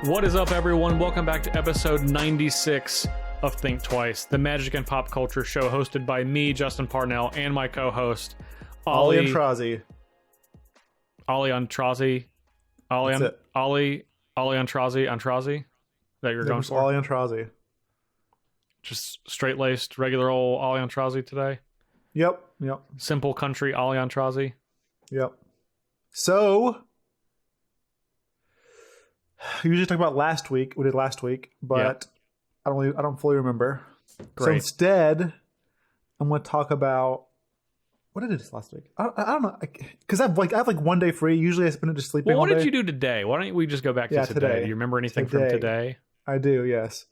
What is up, everyone? Welcome back to episode 96 of Think Twice, the magic and pop culture show hosted by me, Justin Parnell, and my co-host, Ali Aintrazi. Ali Aintrazi. Ali Aintrazi. That you're going for? Ali Aintrazi. Just straight-laced, regular old Ali Aintrazi today? Yep. Simple country Ali Aintrazi? Yep. So, we usually talk about last week. We did last week, but I don't fully remember. Great. So instead, I'm going to talk about what did I do last week? I don't know, because I have 1 day free. Usually, I spend it just sleeping. Well, what all did day. you do today? Why don't we just go back to today? Today. Do you remember anything from today? I do. Yes,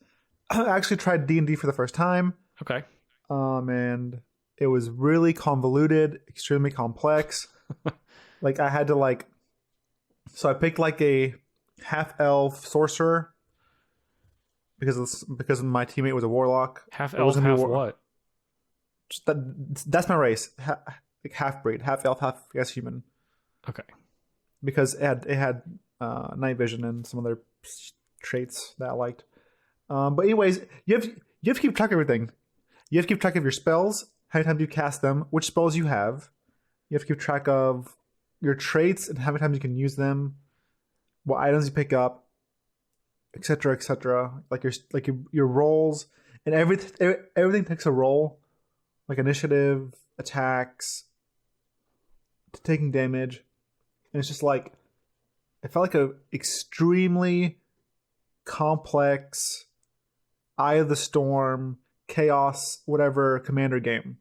I actually tried D&D for the first time. Okay. And it was really convoluted, extremely complex. I had to so I picked a half elf sorcerer because my teammate was a warlock. Half elf, half what? That's my race. Half breed, half elf, half human. Okay. Because it had night vision and some other traits that I liked. But anyways, you have to keep track of everything. You have to keep track of your spells, how many times you cast them, which spells you have. You have to keep track of your traits and how many times you can use them, what items you pick up, etc., etc. Your rolls, and everything takes a roll, like initiative, attacks, taking damage, and it's just it felt like a extremely complex Eye of the Storm, chaos, whatever commander game.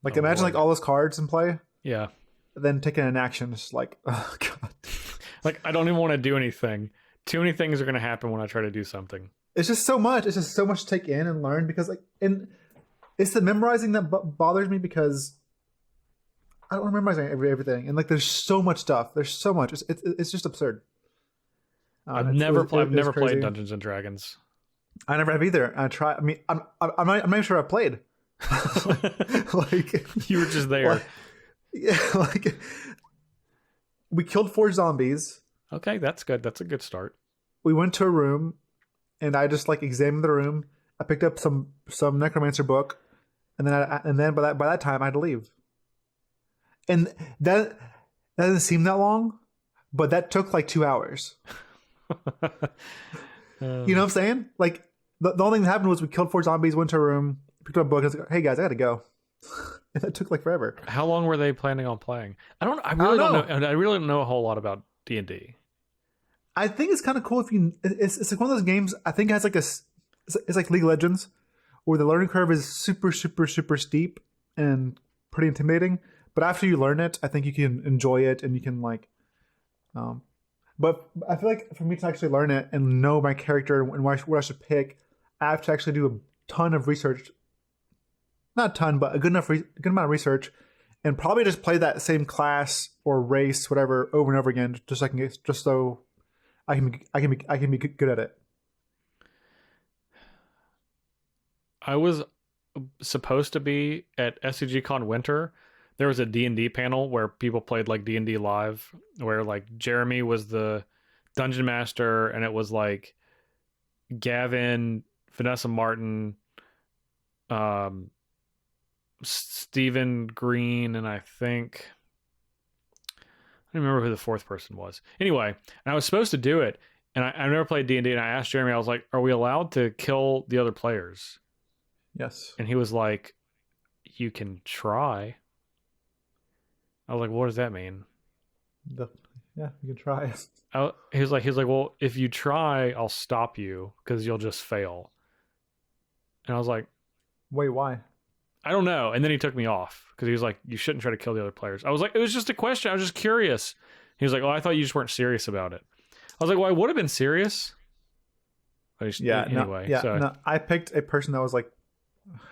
Imagine Lord. all those cards in play. Yeah. Then taking an action, it's oh god. I don't even want to do anything. Too many things are going to happen when I try to do something. It's just so much. It's just so much to take in and learn because and it's the memorizing that bothers me because I don't memorize everything and there's so much stuff. There's so much. It's just absurd. I've never played Dungeons and Dragons. I never have either. I try. I mean, I'm not even sure I've played. You were just there. We killed 4 zombies. Okay, that's good. That's a good start. We went to a room, and I just examined the room. I picked up some necromancer book, and then by that time I had to leave. And that doesn't seem that long, but that took 2 hours. You know what I'm saying? The only thing that happened was we killed 4 zombies, went to a room, picked up a book, and I was like, "Hey guys, I gotta go." And that took forever. How long were they planning on playing? I really don't know. And I really don't know a whole lot about D&D. I think it's kind of cool if you. It's one of those games. I think it has it's like League of Legends, where the learning curve is super, super, super steep and pretty intimidating. But after you learn it, I think you can enjoy it and you can But I feel for me to actually learn it and know my character and what I should pick, I have to actually do a ton of research. Not a ton, but a good amount of research, and probably just play that same class or race, whatever, over and over again, just so I can be good at it. I was supposed to be at SCGCon Winter. There was a D&D panel where people played D&D live, where Jeremy was the dungeon master, and it was Gavin, Vanessa Martin, Stephen Green, and I don't remember who the 4th person was. Anyway, and I was supposed to do it, and I never played D&D, and I asked Jeremy, I was like, "Are we allowed to kill the other players?" Yes. And he was like, "You can try." I was like, "What does that mean?" Yeah, you can try. He was like, "Well, if you try, I'll stop you because you'll just fail." And I was like, "Wait, why?" I don't know. And then he took me off because he was like, "You shouldn't try to kill the other players." I was like, "It was just a question. I was just curious." He was like, "Oh, I thought you just weren't serious about it." I was like, "Well, I would have been serious." Anyway. I picked a person that was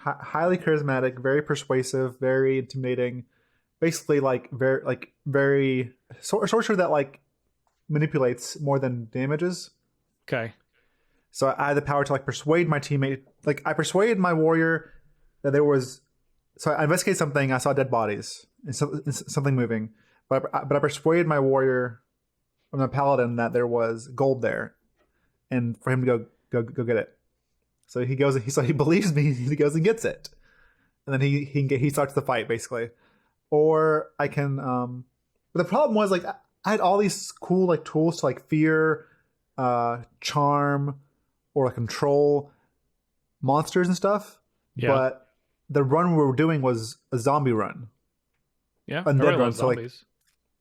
highly charismatic, very persuasive, very intimidating. Basically, very sorcerer that manipulates more than damages. Okay. So I had the power to persuade my teammate. I persuaded my warrior that there was. So I investigated something. I saw dead bodies and something moving, but I persuaded my warrior, my paladin, that there was gold there, and for him to go get it. So he goes. He believes me. He goes and gets it, and then he starts the fight basically. Or I can. But the problem was like I had all these cool like tools to like fear, charm, or like, control monsters and stuff. Yeah. But the run we were doing was a zombie run. Yeah, undead run. So zombies.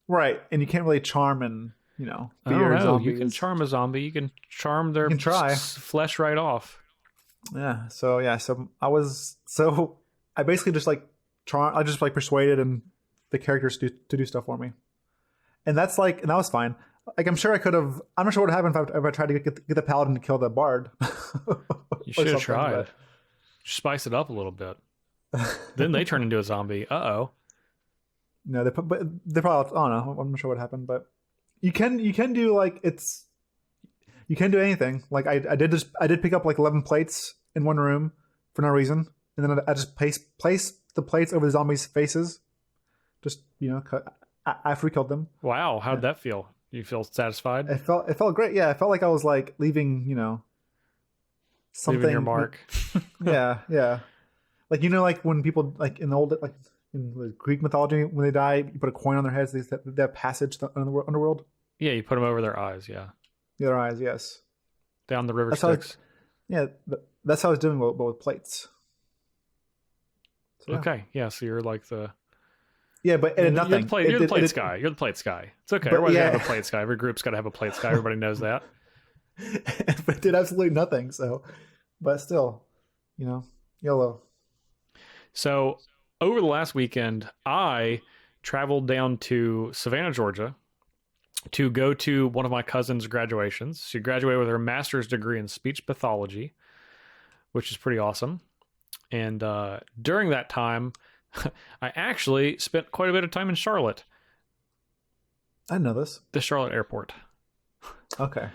Like, right, and you can't really charm and fear zombies. You can charm a zombie. You can charm their flesh right off. Yeah. So I basically just like I just like persuaded and the characters to do stuff for me, and that was fine. Like I'm sure I could have. I'm not sure what happened if I tried to get the paladin to kill the bard. You should have tried. But... Spice it up a little bit. Then they turn into a zombie. Uh-oh. No, they probably. I don't know. I'm not sure what happened, but you can do like you can do anything. Like I did pick up like 11 plates in one room for no reason, and then I just place the plates over the zombies' faces. Just after we killed them. Wow, how'd that feel? You feel satisfied? It felt great. Yeah, I felt like I was like leaving something. Leaving your mark. Yeah. Like like when people like in the old like in the Greek mythology when they die, you put a coin on their heads. They have passage to the underworld. Yeah, you put them over their eyes. Yeah. Their eyes, yes. Down the river Styx. That's how I was doing with plates. So, yeah. Okay, yeah. So you're like the. Yeah, but nothing. You're the plates guy. You're the plates guy. It's okay. Everybody's got to have a plates guy. Every group's got to have a plates guy. Everybody knows that. But it did absolutely nothing. So, but still, YOLO. So over the last weekend, I traveled down to Savannah, Georgia, to go to one of my cousin's graduations. She graduated with her master's degree in speech pathology, which is pretty awesome. And during that time, I actually spent quite a bit of time in Charlotte. I know this. The Charlotte airport. Okay.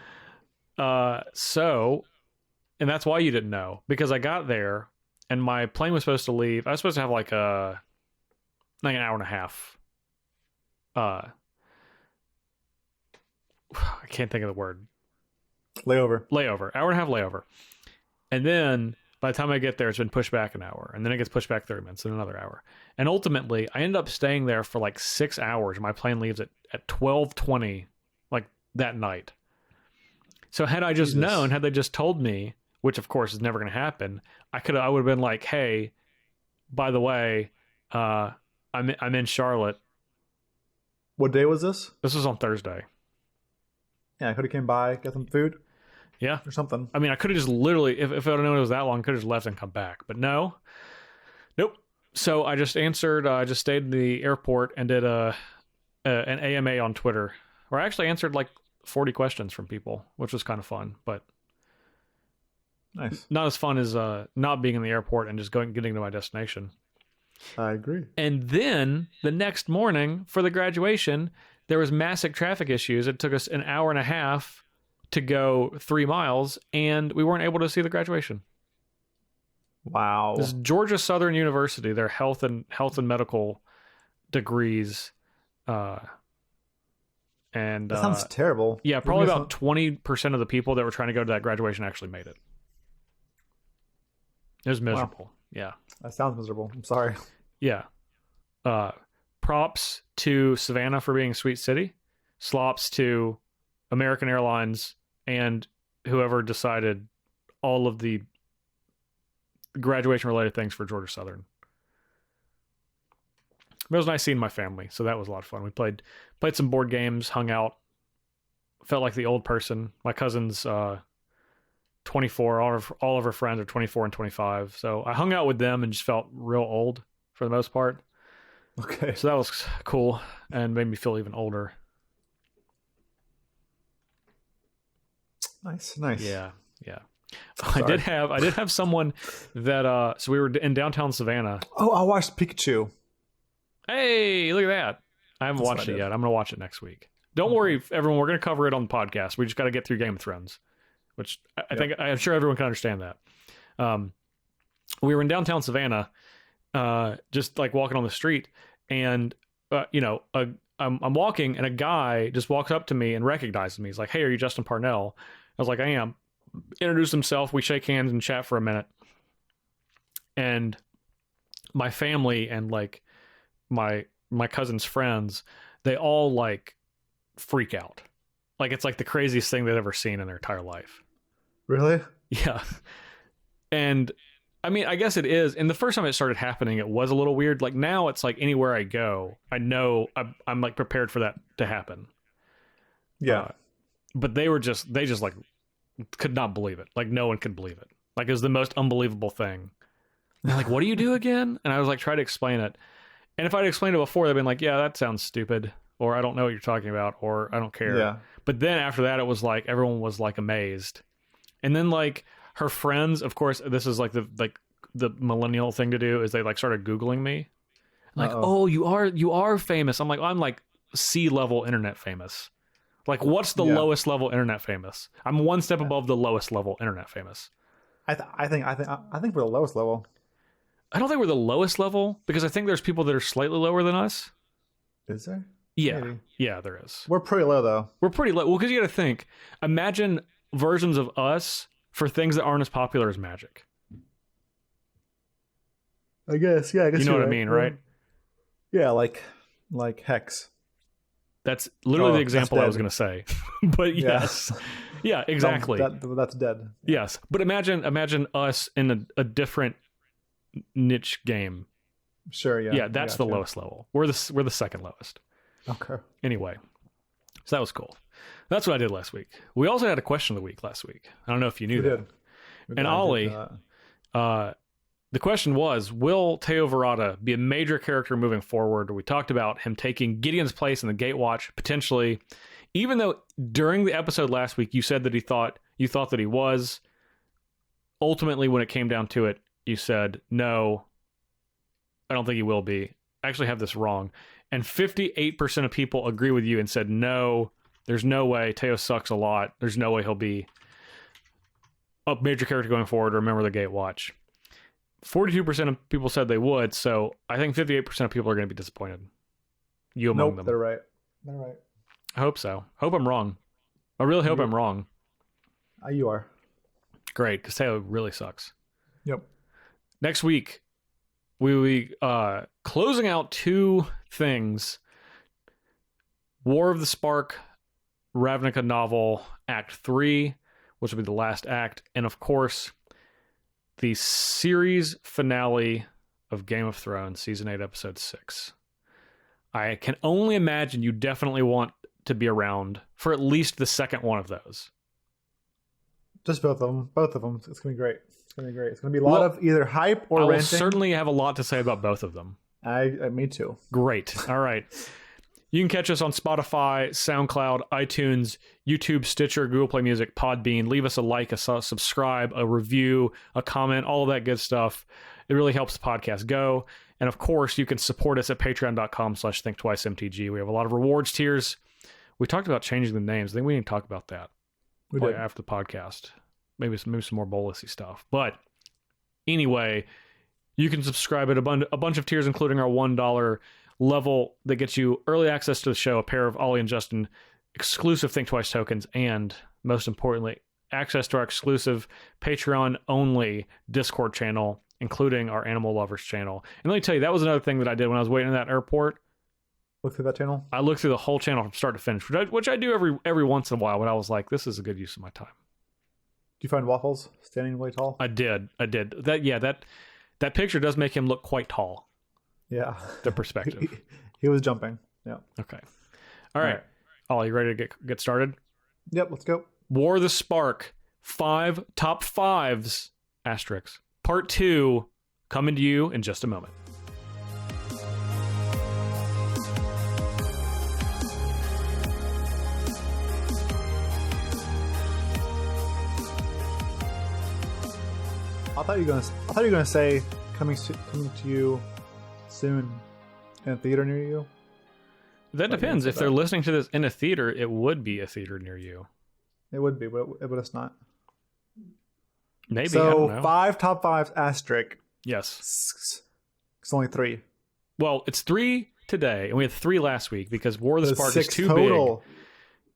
And that's why you didn't know, because I got there and my plane was supposed to leave. I was supposed to have like an hour and a half. I can't think of the word. Layover. Hour and a half layover. And then by the time I get there, it's been pushed back an hour. And then it gets pushed back 30 minutes and another hour. And ultimately, I ended up staying there for like 6 hours. My plane leaves at 12:20, like that night. So had I just known, had they just told me, which of course is never going to happen, I would have been like, hey, by the way, I'm in Charlotte. What day was this? This was on Thursday. Yeah, I could have came by, got some food. Yeah. Or something. I mean, I could have just literally, if I would have known it was that long, I could have just left and come back. But nope. So I just answered, I just stayed in the airport and did an AMA on Twitter, where I actually answered like 40 questions from people, which was kind of fun, but nice. Not as fun as not being in the airport and just getting to my destination. I agree. And then the next morning for the graduation, there was massive traffic issues. It took us an hour and a half to go 3 miles, and we weren't able to see the graduation. Wow. This is Georgia Southern University, their health and medical degrees. And that sounds terrible. Yeah, probably about 20% of the people that were trying to go to that graduation actually made it. It was miserable. Wow. Yeah. That sounds miserable. I'm sorry. Yeah. Props to Savannah for being a sweet city. Slops to American Airlines and whoever decided all of the graduation related things for Georgia Southern. But it was nice seeing my family, so that was a lot of fun. We played some board games, hung out, felt like the old person. My cousin's 24, all of her friends are 24 and 25, so I hung out with them and just felt real old for the most part. Okay. So that was cool and made me feel even older. Nice. Yeah. I did have someone that so we were in downtown Savannah. Oh, I watched Pikachu. Hey, look at that. I haven't watched it yet. I'm going to watch it next week. Don't worry, everyone. We're going to cover it on the podcast. We just got to get through Game of Thrones, which I'm sure everyone can understand that. We were in downtown Savannah, just like walking on the street, and I'm walking, and a guy just walks up to me and recognizes me. He's like, "Hey, are you Justin Parnell?" I was like, "I am." introduces himself. We shake hands and chat for a minute. And my family and like my cousin's friends, they all like freak out. Like it's like the craziest thing they've ever seen in their entire life. Really? Yeah. And I mean, I guess it is. And the first time it started happening, it was a little weird. Like now it's like anywhere I go, I know I'm like prepared for that to happen. Yeah. But they just like could not believe it. Like no one could believe it. Like it was the most unbelievable thing. And they're like, what do you do again? And I was like, try to explain it. And if I'd explained it before, they'd been like, yeah, that sounds stupid. Or I don't know what you're talking about. Or I don't care. Yeah. But then after that, it was like, everyone was like amazed. And then like her friends, of course, this is like the millennial thing to do is they like started Googling me. Like, oh, you are famous. I'm like sea level internet famous. Like what's the lowest level internet famous? I'm one step above the lowest level internet famous. I think we're the lowest level. I don't think we're the lowest level because I think there's people that are slightly lower than us. Is there? Yeah. Maybe. Yeah, there is. We're pretty low though. We're pretty low. Well, because you got to think, imagine versions of us for things that aren't as popular as Magic. I guess. Yeah, I guess you know what right. I mean, right? Yeah, like Hex. That's literally the example I was going to say. But yes. Yeah, exactly. That's dead. Yes. But imagine us in a different niche game. Sure, yeah. Yeah, that's the lowest level. We're the second lowest. Okay. Anyway. So that was cool. That's what I did last week. We also had a question of the week last week. I don't know if you knew that. And Ali, the question was, will Teo Verada be a major character moving forward? We talked about him taking Gideon's place in the Gatewatch, potentially. Even though during the episode last week, you said that you thought that he was. Ultimately, when it came down to it, you said, no, I don't think he will be. I actually have this wrong. And 58% of people agree with you and said, no, there's no way. Teo sucks a lot. There's no way he'll be a major character going forward or a member of the Gatewatch. 42% of people said they would, so I think 58% of people are going to be disappointed. You among them. They're right. I hope so. Hope I'm wrong. I really hope I'm wrong. You are. Great, because Teo really sucks. Yep. Next week, we'll be closing out two things. War of the Spark, Ravnica novel, Act 3, which will be the last act, and of course, the series finale of Game of Thrones, Season 8, Episode 6. I can only imagine you definitely want to be around for at least the second one of those. Just both of them. Both of them. It's going to be great. It's going to be great. It's going to be a lot of either hype or ranting. I will certainly have a lot to say about both of them. Me too. Great. All right. You can catch us on Spotify, SoundCloud, iTunes, YouTube, Stitcher, Google Play Music, Podbean. Leave us a like, a subscribe, a review, a comment, all of that good stuff. It really helps the podcast go. And of course, you can support us at patreon.com/thinktwicemtg. We have a lot of rewards tiers. We talked about changing the names. I think we need to talk about that after the podcast. Maybe some more bolusy stuff. But anyway, you can subscribe at a bunch of tiers, including our $1 level that gets you early access to the show, a pair of Ollie and Justin exclusive Think Twice tokens, and most importantly, access to our exclusive Patreon-only Discord channel, including our Animal Lovers channel. And let me tell you, that was another thing that I did when I was waiting in that airport. Look through that channel? I looked through the whole channel from start to finish, which I do every once in a while, but I was like, this is a good use of my time. Do you find Waffles standing really tall? I did. That picture does make him look quite tall. Yeah. The perspective. He was jumping. Yeah. Okay. All right. Ollie, you ready to get started? Yep, let's go. War of the Spark, 5 top 5s, asterisks. Part 2, coming to you in just a moment. I thought you were gonna say coming to you soon in a theater near you. That depends. If they're listening to this in a theater, it would be a theater near you. It would be, but it's not. Maybe. So I don't know. 5 top 5s asterisk. Yes. It's only 3. Well, it's 3 today, and we had 3 last week because War of the Spark is too total. big.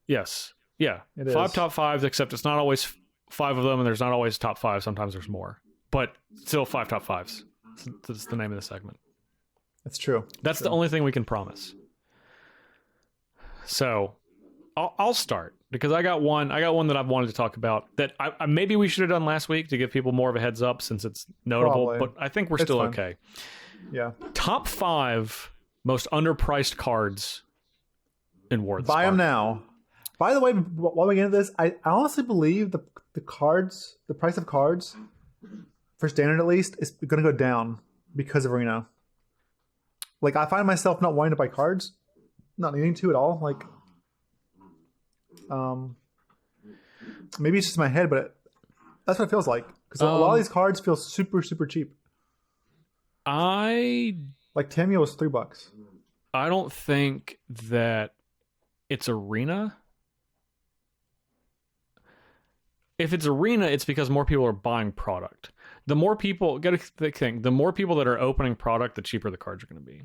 Yes. Yeah. It 5 is. top 5s, except it's not always 5 of them, and there's not always top 5. Sometimes there's more, but still 5 top 5s. That's the name of the segment. That's true. That's the only thing we can promise. So I'll start because I got one that I've wanted to talk about that I maybe we should have done last week to give people more of a heads up since it's notable, Probably. but I think we're still fine. okay. Yeah. Top 5 most underpriced cards in War of the Buy them Spark. now. By the way, while we get into this, I honestly believe the price of cards, for standard at least, is going to go down because of Arena. Like, I find myself not wanting to buy cards, not needing to at all. Like, maybe it's just my head, but that's what it feels like. Because a lot of these cards feel super, super cheap. Like Tamio was $3. I don't think that it's Arena. If it's Arena, it's because more people are buying product. The more people, get to think, the more people that are opening product, the cheaper the cards are going to be.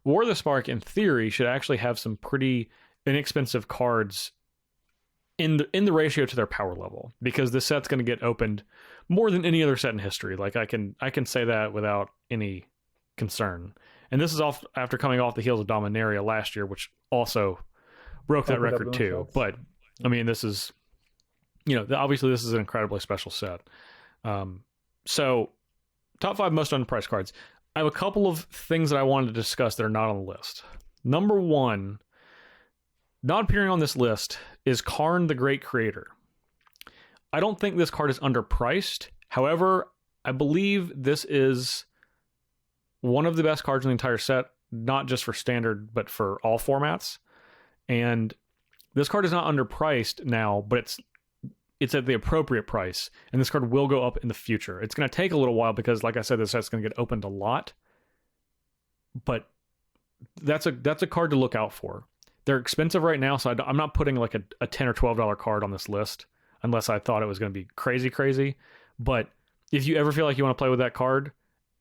War of the Spark, in theory, should actually have some pretty inexpensive cards in the ratio to their power level, because this set's going to get opened more than any other set in history. Like, I can say that without any concern. And this is after coming off the heels of Dominaria last year, which also broke that record too. But I mean, this is, obviously this is an incredibly special set. So top 5 most underpriced cards. I have a couple of things that I wanted to discuss that are not on the list. Number 1, not appearing on this list, is Karn the Great Creator. I don't think this card is underpriced. However, I believe this is one of the best cards in the entire set, not just for standard, but for all formats. And this card is not underpriced now, but it's at the appropriate price, and this card will go up in the future. It's going to take a little while because, like I said, this set's going to get opened a lot. But that's a card to look out for. They're expensive right now, so I'm not putting like a $10 or $12 card on this list unless I thought it was going to be crazy. But if you ever feel like you want to play with that card,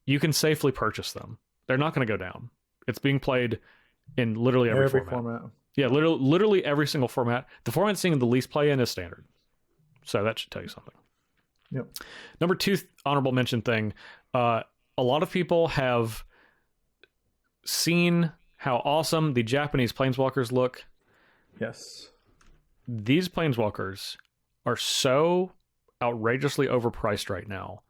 you can safely purchase them. They're not going to go down. It's being played in literally every format. Yeah, literally every single format. The format seeing the least play in is standard. So that should tell you something. Yep. Number 2 honorable mention thing. A lot of people have seen how awesome the Japanese Planeswalkers look. Yes. These Planeswalkers are so outrageously overpriced right now.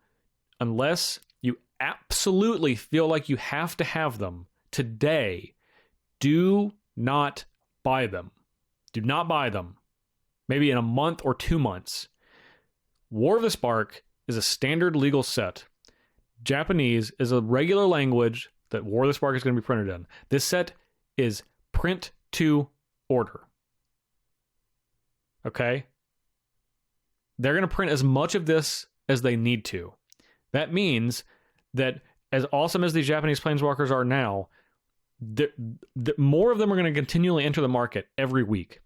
Unless you absolutely feel like you have to have them today, do not buy them. Do not buy them. Maybe in a month or 2 months. War of the Spark is a standard legal set. Japanese is a regular language that War of the Spark is going to be printed in. This set is print to order. Okay? They're going to print as much of this as they need to. That means that as awesome as these Japanese Planeswalkers are now, more of them are going to continually enter the market every week.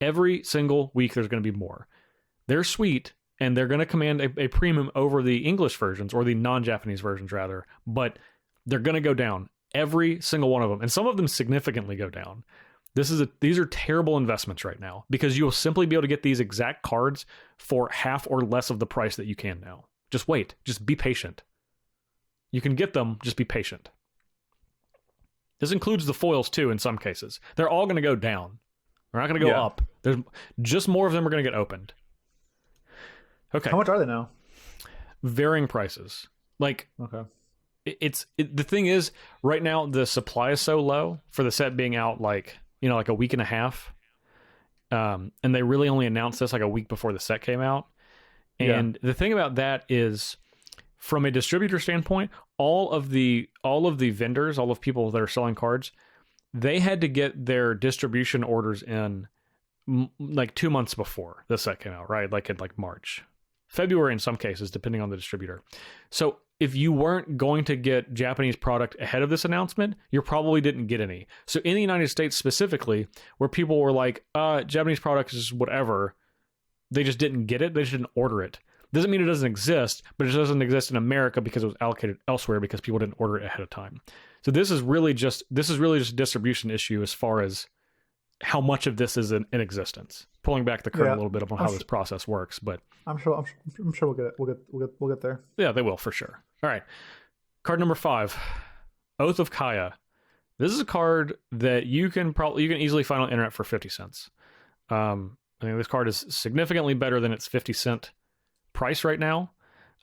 Every single week there's going to be more. They're sweet, and they're going to command a premium over the English versions, or the non-Japanese versions rather, but they're going to go down. Every single one of them. And some of them significantly go down. These are terrible investments right now, because you'll simply be able to get these exact cards for half or less of the price that you can now. Just wait. Just be patient. You can get them, just be patient. This includes the foils too in some cases. They're all going to go down. They're not going to go up. There's just more of them are going to get opened. Okay. How much are they now? Varying prices. Like, okay. The thing is, right now the supply is so low for the set being out like a week and a half. And they really only announced this like a week before the set came out. And the thing about that is, from a distributor standpoint, all of the vendors, all of people that are selling cards, they had to get their distribution orders in like 2 months before the set came out, right? Like in like March, February in some cases, depending on the distributor. So if you weren't going to get Japanese product ahead of this announcement, you probably didn't get any. So in the United States specifically, where people were like, Japanese product is whatever, they just didn't get it. They just didn't order it. Doesn't mean it doesn't exist, but it doesn't exist in America because it was allocated elsewhere because people didn't order it ahead of time. So this is really just a distribution issue as far as how much of this is in existence. pulling back the curtain Yeah. a little bit on how this process works, but I'm sure we'll get it. We'll get there. yeah, they will for sure. All right. Card number 5, Oath of Kaya. This is a card that you can easily find on the internet for 50 cents. I think this card is significantly better than its 50-cent price right now.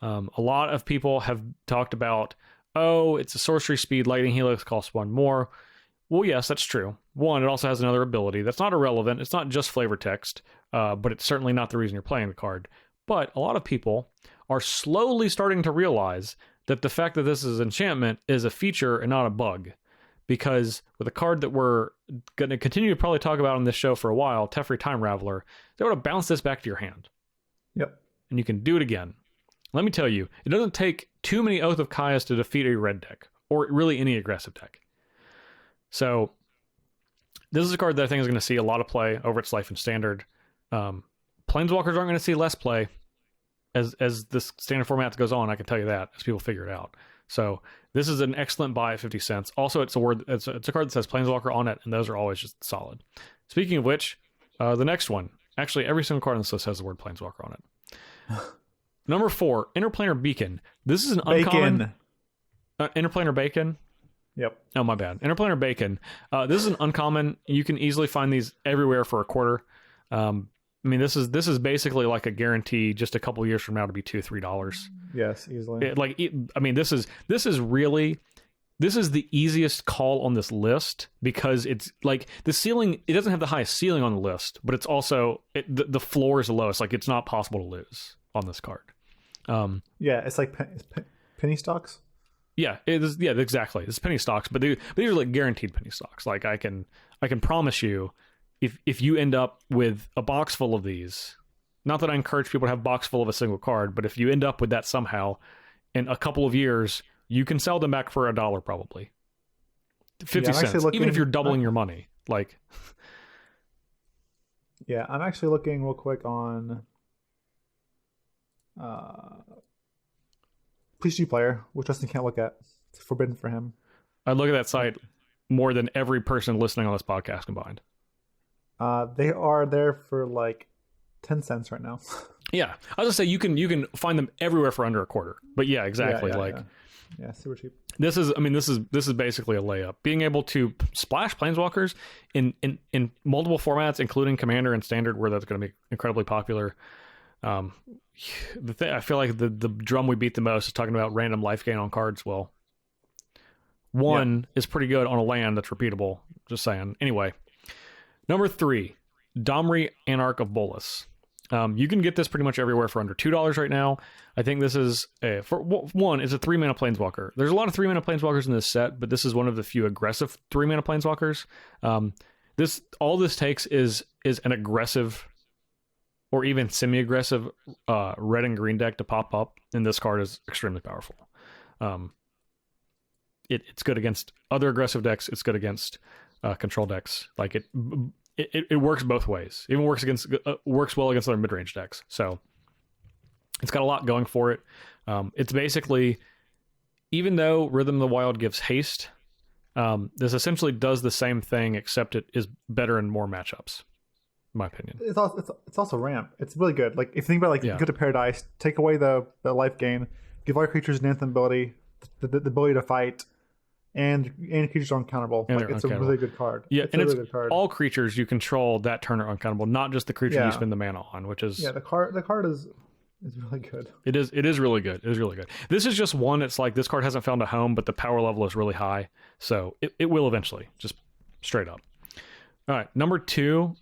A lot of people have talked about, oh, it's a sorcery speed, lightning helix costs 1 more. Well, yes, that's true. 1, it also has another ability that's not irrelevant. It's not just flavor text, but it's certainly not the reason you're playing the card. But a lot of people are slowly starting to realize that the fact that this is enchantment is a feature and not a bug. Because with a card that we're going to continue to probably talk about on this show for a while, Teferi Time Raveler, they want to bounce this back to your hand. Yep. And you can do it again. Let me tell you, it doesn't take too many Oath of Kayas to defeat a red deck, or really any aggressive deck. So, this is a card that I think is going to see a lot of play over its life in Standard. Planeswalkers aren't going to see less play as this Standard format goes on, I can tell you that, as people figure it out. So, this is an excellent buy at 50 cents. Also, it's a card that says Planeswalker on it, and those are always just solid. Speaking of which, the next one. Actually, every single card on this list has the word Planeswalker on it. Number 4, Interplanar Beacon. This is an uncommon... Interplanar Bacon? Yep. Oh, my bad. Interplanar Bacon. This is an uncommon. You can easily find these everywhere for a quarter. I mean, this is basically like a guarantee just a couple years from now to be $2-3. Yes, easily. This is the easiest call on this list because it's like the ceiling. It doesn't have the highest ceiling on the list, but it's also the floor is the lowest. Like it's not possible to lose on this card. Yeah, it's like penny stocks. Yeah, it is. Yeah, exactly. It's penny stocks, but these are like guaranteed penny stocks. Like I can promise you, if you end up with a box full of these, not that I encourage people to have a box full of a single card, but if you end up with that somehow, in a couple of years, you can sell them back for $1 probably, 50 cents, even if you're doubling your money. Like, yeah, I'm actually looking real quick on Please G Player, which Justin can't look at. It's forbidden for him. I look at that site more than every person listening on this podcast combined. They are there for like 10 cents right now. Yeah, I was gonna say you can find them everywhere for under a quarter. But yeah, exactly. Yeah, super cheap. This is basically a layup. Being able to splash Planeswalkers in multiple formats, including Commander and Standard, where that's going to be incredibly popular. I feel like the drum we beat the most is talking about random life gain on cards. Well, one is pretty good on a land that's repeatable. Just saying. Anyway, number 3, Domri, Anarch of Bolas. You can get this pretty much everywhere for under $2 right now. I think this is it's a 3-mana Planeswalker. There's a lot of 3-mana Planeswalkers in this set, but this is one of the few aggressive 3-mana Planeswalkers. All this takes is an aggressive or even semi-aggressive red and green deck to pop up, and this card is extremely powerful. It's good against other aggressive decks. It's good against control decks. Like it works both ways. Even works well against other mid-range decks. So it's got a lot going for it. It's basically, even though Rhythm of the Wild gives haste, this essentially does the same thing, except it is better in more matchups, in my opinion. It's also ramp. It's really good. Like if you think about go to Paradise, take away the life gain, give all your creatures an anthem ability, the ability to fight, and creatures are uncountable. It's a really good card. Yeah, it's a really good card. All creatures you control that turn are uncountable, not just the creature you spend the mana on, which is the card is really good. It is really good. It is really good. This is just one. It's like this card hasn't found a home, but the power level is really high, so it will eventually. Just straight up. All right, number 2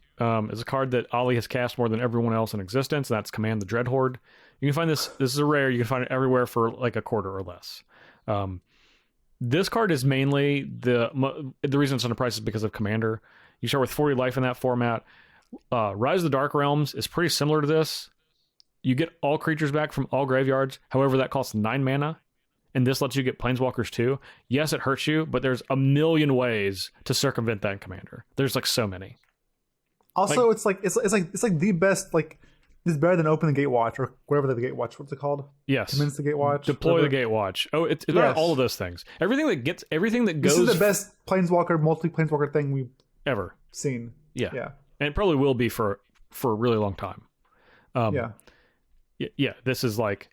is a card that Ali has cast more than everyone else in existence. And that's Command the Dreadhorde. You can find this. This is a rare. You can find it everywhere for like a quarter or less. This card is mainly the reason it's underpriced is because of Commander. You start with 40 life in that format. Rise of the Dark Realms is pretty similar to this. You get all creatures back from all graveyards. However, that costs 9 mana, and this lets you get Planeswalkers too. Yes, it hurts you, but there's a million ways to circumvent that in Commander. There's like so many. Also, it's like the best. Like it's better than Open the Gatewatch or whatever the Gatewatch. What's it called? Yes, Commence the Gatewatch. Deploy the Gatewatch. Oh, it's better all of those things. Everything that goes. This is the best Planeswalker, multi Planeswalker thing we've ever seen. Yeah, and it probably will be for for a really long time. Yeah. Yeah, this is like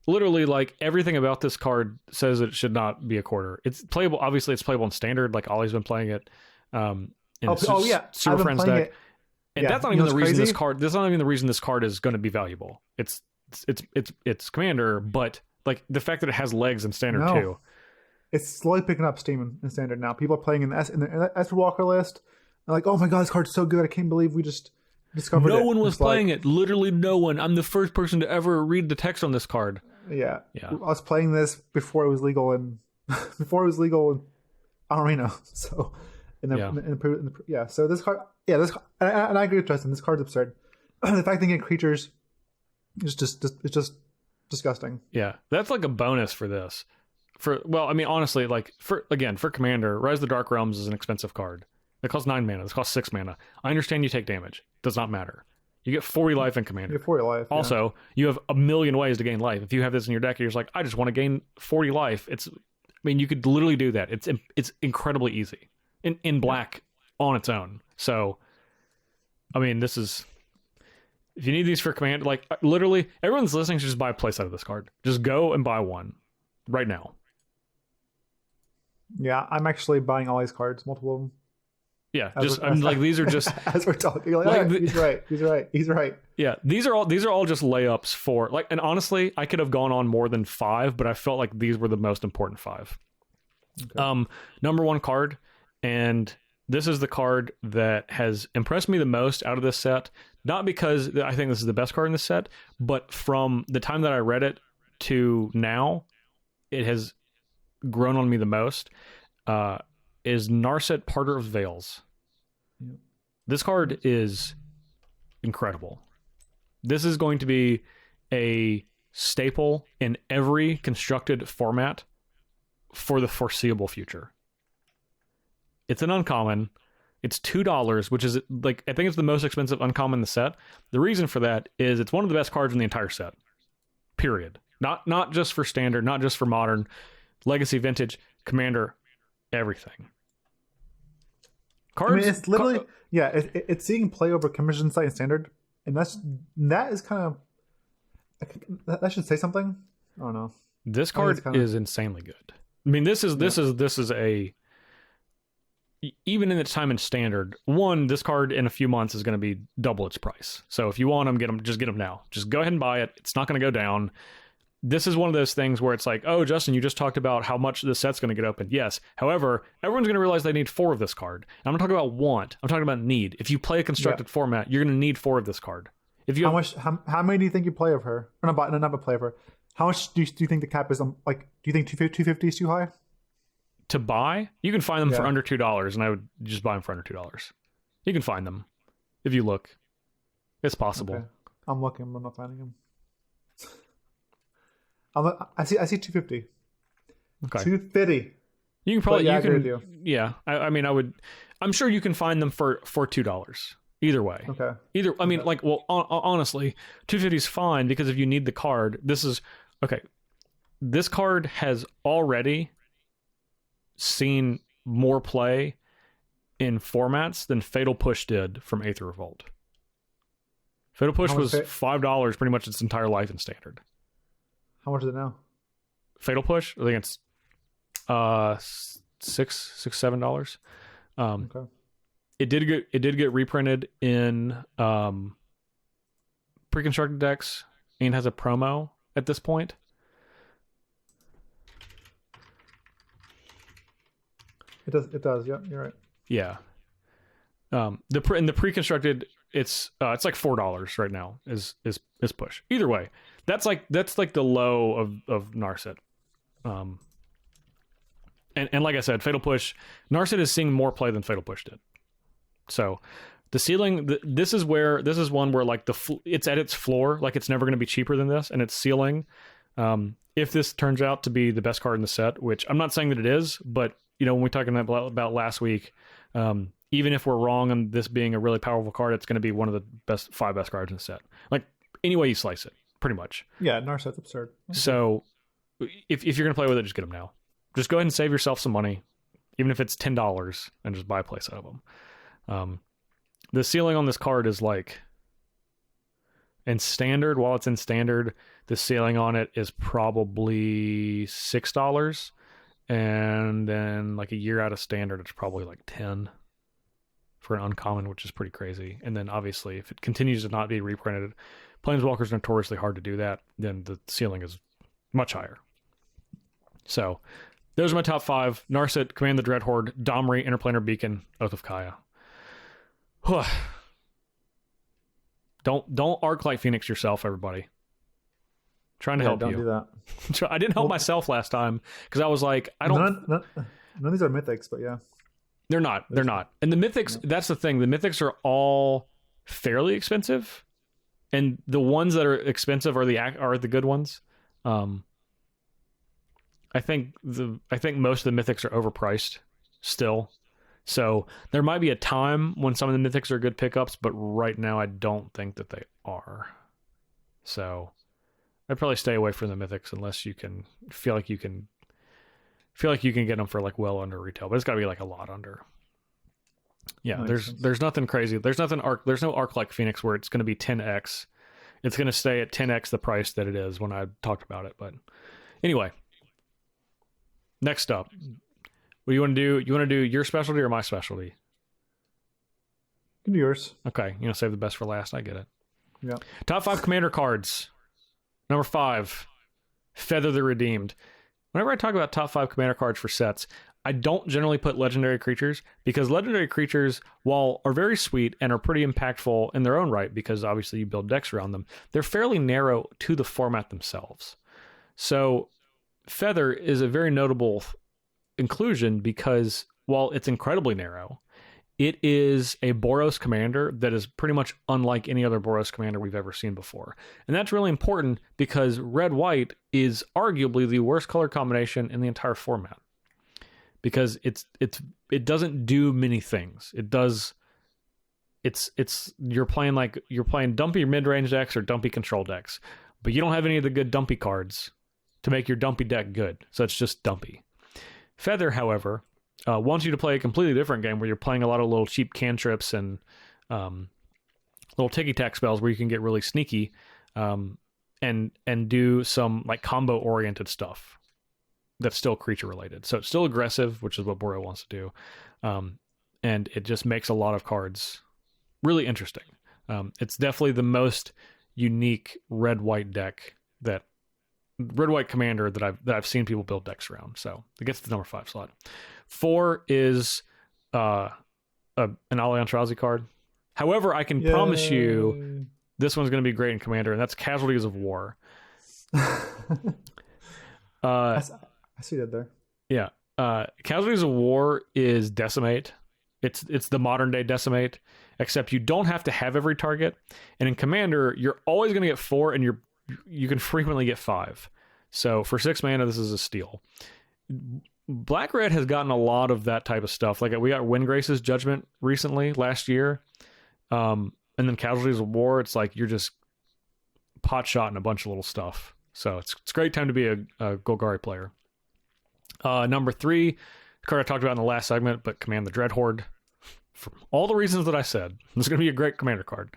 literally like everything about this card says it should not be a quarter. It's playable. Obviously, it's playable in standard. Like Ollie's been playing it. In Yeah, Super I've been Friends playing deck. it. And Yeah, that's not you know even the what's reason this crazy? card. That's not even the reason this card is going to be valuable. It's Commander, but like the fact that it has legs in standard No. too. It's slowly picking up steam in standard now. People are playing in the Esper Walker list. They're like, oh my god, this card's so good! I can't believe we just discovered it. No one was It's like, playing it. Literally no one. I'm the first person to ever read the text on this card. Yeah. Yeah. I was playing this before it was legal in Arena. So so this card, and I agree with Justin. This card's absurd. The fact that you get creatures is just disgusting. Yeah, that's like a bonus for this. Honestly, like for Commander, Rise of the Dark Realms is an expensive card. It costs 9 mana. This costs 6 mana. I understand you take damage. Does not matter. You get 40 life in Commander. You get 40 life. Yeah. Also, you have a million ways to gain life. If you have this in your deck, you're just like, I just want to gain 40 life. You could literally do that. It's incredibly easy in black on its own. So, this is. If you need these for Commander, like literally everyone's listening should just buy a playset of this card. Just go and buy one right now. Yeah, I'm actually buying all these cards, multiple of them. Yeah, these are just as we're talking. Like, he's right. Yeah, these are all just layups for like, and honestly, I could have gone on more than 5, but I felt like these were the most important 5. Okay. Number 1 card, and this is the card that has impressed me the most out of this set. Not because I think this is the best card in the set, but from the time that I read it to now, it has grown on me the most. Is Narset Parter of Veils. Yep. This card is incredible. This is going to be a staple in every constructed format for the foreseeable future. It's an uncommon. It's $2, which is like, I think it's the most expensive uncommon in the set. The reason for that is it's one of the best cards in the entire set. Period. Not just for standard, not just for modern, legacy, vintage, Commander, everything. Cards. It's literally it's seeing play over Commission Sight and Standard, and that is kind of that should say something. I don't know. This card is insanely good. This is a, even in its time in Standard, this card in a few months is going to be double its price. So if you want them, just get them now. Just go ahead and buy it. It's not going to go down. This is one of those things where it's like, oh, Justin, you just talked about how much the set's going to get opened. Yes. However, everyone's going to realize they need 4 of this card. And I'm not talking about want. I'm talking about need. If you play a constructed format, you're going to need 4 of this card. If you how many do you think you play of her? Or not play of her. How much do you think the cap is? Do you think 250 is too high? To buy, you can find them for under $2, and I would just buy them for under $2. You can find them if you look. It's possible. Okay. I'm looking, but I'm not finding them. I see 250. Okay. 250. You can probably I would. I'm sure you can find them for $2. Either way. Okay. Honestly, 250 is fine because if you need the card, this is okay. This card has already seen more play in formats than Fatal Push did from Aether Revolt. Fatal Push was $5 pretty much its entire life in Standard. How much is it now? Fatal Push, I think it's $7. Okay. It did get reprinted in pre-constructed decks and has a promo at this point. It does. Yeah, you're right. Yeah. In the pre-constructed, it's like $4 right now is push. Either way, that's like the low of Narset. And like I said, Fatal Push, Narset is seeing more play than Fatal Push did. So the ceiling, this is one where like it's at its floor, like it's never going to be cheaper than this, and its ceiling. If this turns out to be the best card in the set, which I'm not saying that it is, but when we talking about last week, even if we're wrong on this being a really powerful card, it's going to be one of the 5 best cards in the set. Like any way you slice it, pretty much. Yeah, Narset's absurd. Okay. So if you're going to play with it, just get them now. Just go ahead and save yourself some money, even if it's $10, and just buy a playset of them. The ceiling on this card is like And standard, while it's in standard, the ceiling on it is probably $6. And then like a year out of standard, it's probably like 10 for an uncommon, which is pretty crazy. And then obviously, if it continues to not be reprinted, Planeswalker's notoriously hard to do that, then the ceiling is much higher. So those are my top 5. Narset, Command the Dreadhorde, Domri, Interplanar Beacon, Oath of Kaya. Don't arc like Phoenix yourself, everybody. Trying to help don't you. do that. I didn't help myself last time because I was like, I don't. None of these are mythics, but yeah, they're not. They're not. And the mythics. That's the thing. The mythics are all fairly expensive, and the ones that are expensive are the good ones. I think most of the mythics are overpriced still. So there might be a time when some of the mythics are good pickups, but right now I don't think that they are. So I'd probably stay away from the mythics unless you can feel like you can get them for like well under retail, but it's got to be like a lot under. Yeah, there's nothing crazy. There's no arc like Phoenix where it's going to be 10x. It's going to stay at 10x the price that it is when I talked about it. But anyway, next up, what do you want to do? You want to do your specialty or my specialty? You can do yours. Okay, save the best for last. I get it. Yeah. Top 5 commander cards. Number 5, Feather the Redeemed. Whenever I talk about top 5 commander cards for sets, I don't generally put legendary creatures because legendary creatures, while are very sweet and are pretty impactful in their own right, because obviously you build decks around them, they're fairly narrow to the format themselves. So Feather is a very notable inclusion because while it's incredibly narrow, it is a Boros commander that is pretty much unlike any other Boros commander we've ever seen before. And that's really important because red-white is arguably the worst color combination in the entire format. Because it doesn't do many things. You're playing dumpy mid-range decks or dumpy control decks, but you don't have any of the good dumpy cards to make your dumpy deck good. So it's just dumpy. Feather, however, wants you to play a completely different game where you're playing a lot of little cheap cantrips and little ticky-tack spells where you can get really sneaky and do some like combo-oriented stuff that's still creature-related. So it's still aggressive, which is what Boro wants to do, and it just makes a lot of cards really interesting. It's definitely the most unique red-white commander that I've seen people build decks around. So it gets to the number 5 slot. 4 is an Ali Aintrazi card. However, I can promise you this one's going to be great in Commander, and that's Casualties of War. I see that there. Yeah. Casualties of War is Decimate. It's the modern day Decimate, except you don't have to have every target. And in Commander, you're always going to get 4, and you can frequently get 5. So for 6 mana, this is a steal. Black-Red has gotten a lot of that type of stuff. Like we got Windgrace's Judgment recently, last year. And then Casualties of War, it's like you're just pot-shotting a bunch of little stuff. So it's a great time to be a Golgari player. Number 3, the card I talked about in the last segment, but Command the Dreadhorde. For all the reasons that I said, this is going to be a great commander card.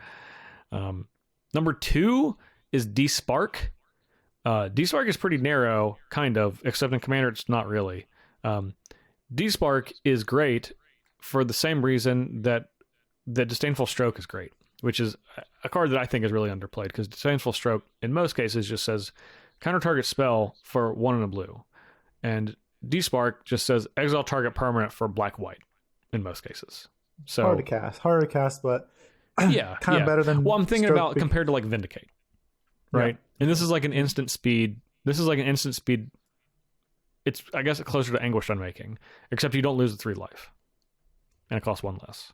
Number 2 is D-Spark. D-Spark is pretty narrow, kind of, except in Commander it's not really. D-Spark is great for the same reason that the Disdainful Stroke is great, which is a card that I think is really underplayed, because Disdainful Stroke, in most cases, just says counter target spell for 1 and a blue. And D-Spark just says exile target permanent for black-white, in most cases. So harder to cast, but kind of better than. Well, I'm thinking about compared to like Vindicate, right? Yeah. And this is like an instant speed. It's, I guess, closer to Anguished Unmaking, except you don't lose the 3 life, and it costs 1 less.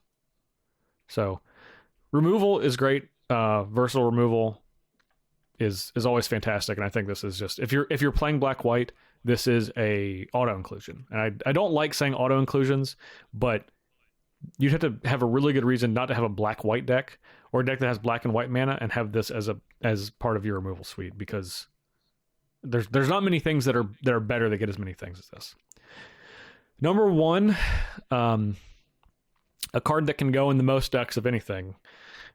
So removal is great. Versatile removal is always fantastic, and I think this is just if you're playing black-white, this is a auto inclusion. And I don't like saying auto inclusions, but you'd have to have a really good reason not to have a black-white deck or a deck that has black and white mana and have this as part of your removal suite, because there's not many things that are better that get as many things as this. Number 1, a card that can go in the most decks of anything,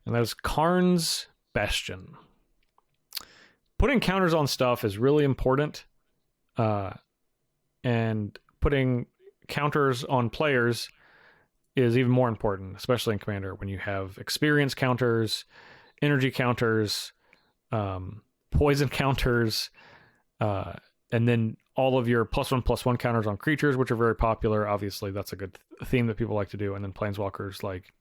and that is Karn's Bastion. putting counters on stuff is really important. And putting counters on players is even more important, especially in Commander, when you have experience counters, energy counters, poison counters, and then all of your +1/+1 counters on creatures, which are very popular. Obviously, that's a good theme that people like to do. And then Planeswalkers, like,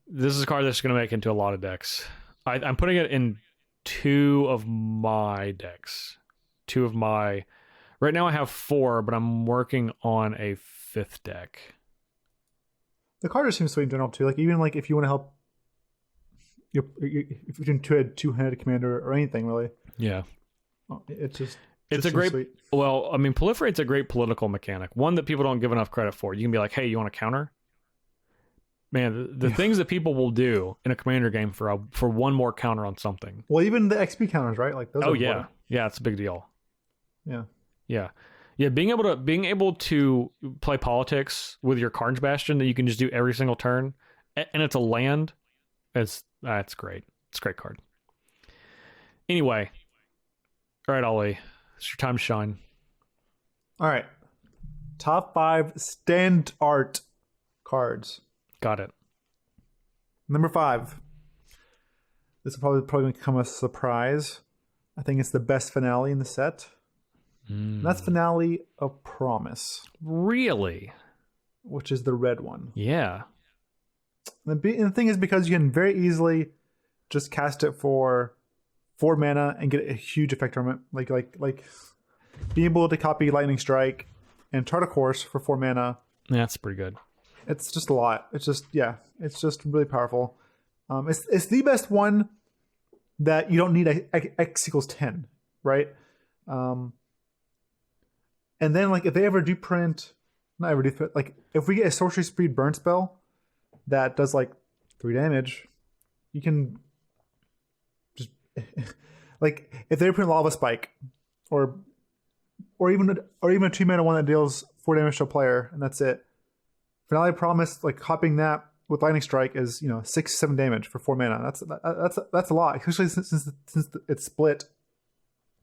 this is a card that's going to make into a lot of decks. I'm putting it in 2 of my decks. Right now I have 4, but I'm working on a 5th deck. The card just seems sweet in general too. Like even like if you want to help, if you're doing two-handed commander or anything really. Yeah, it's a great. sweet. Well, I mean, Proliferate's a great political mechanic. One that people don't give enough credit for. You can be like, hey, you want to counter? Man, the things that people will do in a commander game for one more counter on something. Well, even the XP counters, right? Like those. Oh are yeah, important. yeah, it's a big deal. Yeah. Being able to play politics with your Carnage Bastion that you can just do every single turn, and it's a land. That's great. It's a great card. Anyway, all right, Ollie, it's your time to shine. All right, top 5 stand art cards. Got it. Number 5. This is probably become a surprise. I think it's the best finale in the set. That's Finale of Promise. Really? Which is the red one. Yeah. And the thing is, because you can very easily just cast it for 4 mana and get a huge effect from it. Like being able to copy Lightning Strike and Chart a Course for 4 mana. Yeah, that's pretty good. It's just a lot. It's just really powerful. It's the best one that you don't need X equals 10, right? And then, like, if they ever do print, not ever do, like, if we get a Sorcery Speed burn spell that does, like, 3 damage, you can just, like, if they print Lava Spike, or even a 2-mana one that deals 4 damage to a player, and that's it. Finale Promise, like, copying that with Lightning Strike is, 6-7 damage for 4 mana. That's a lot, especially since it's split.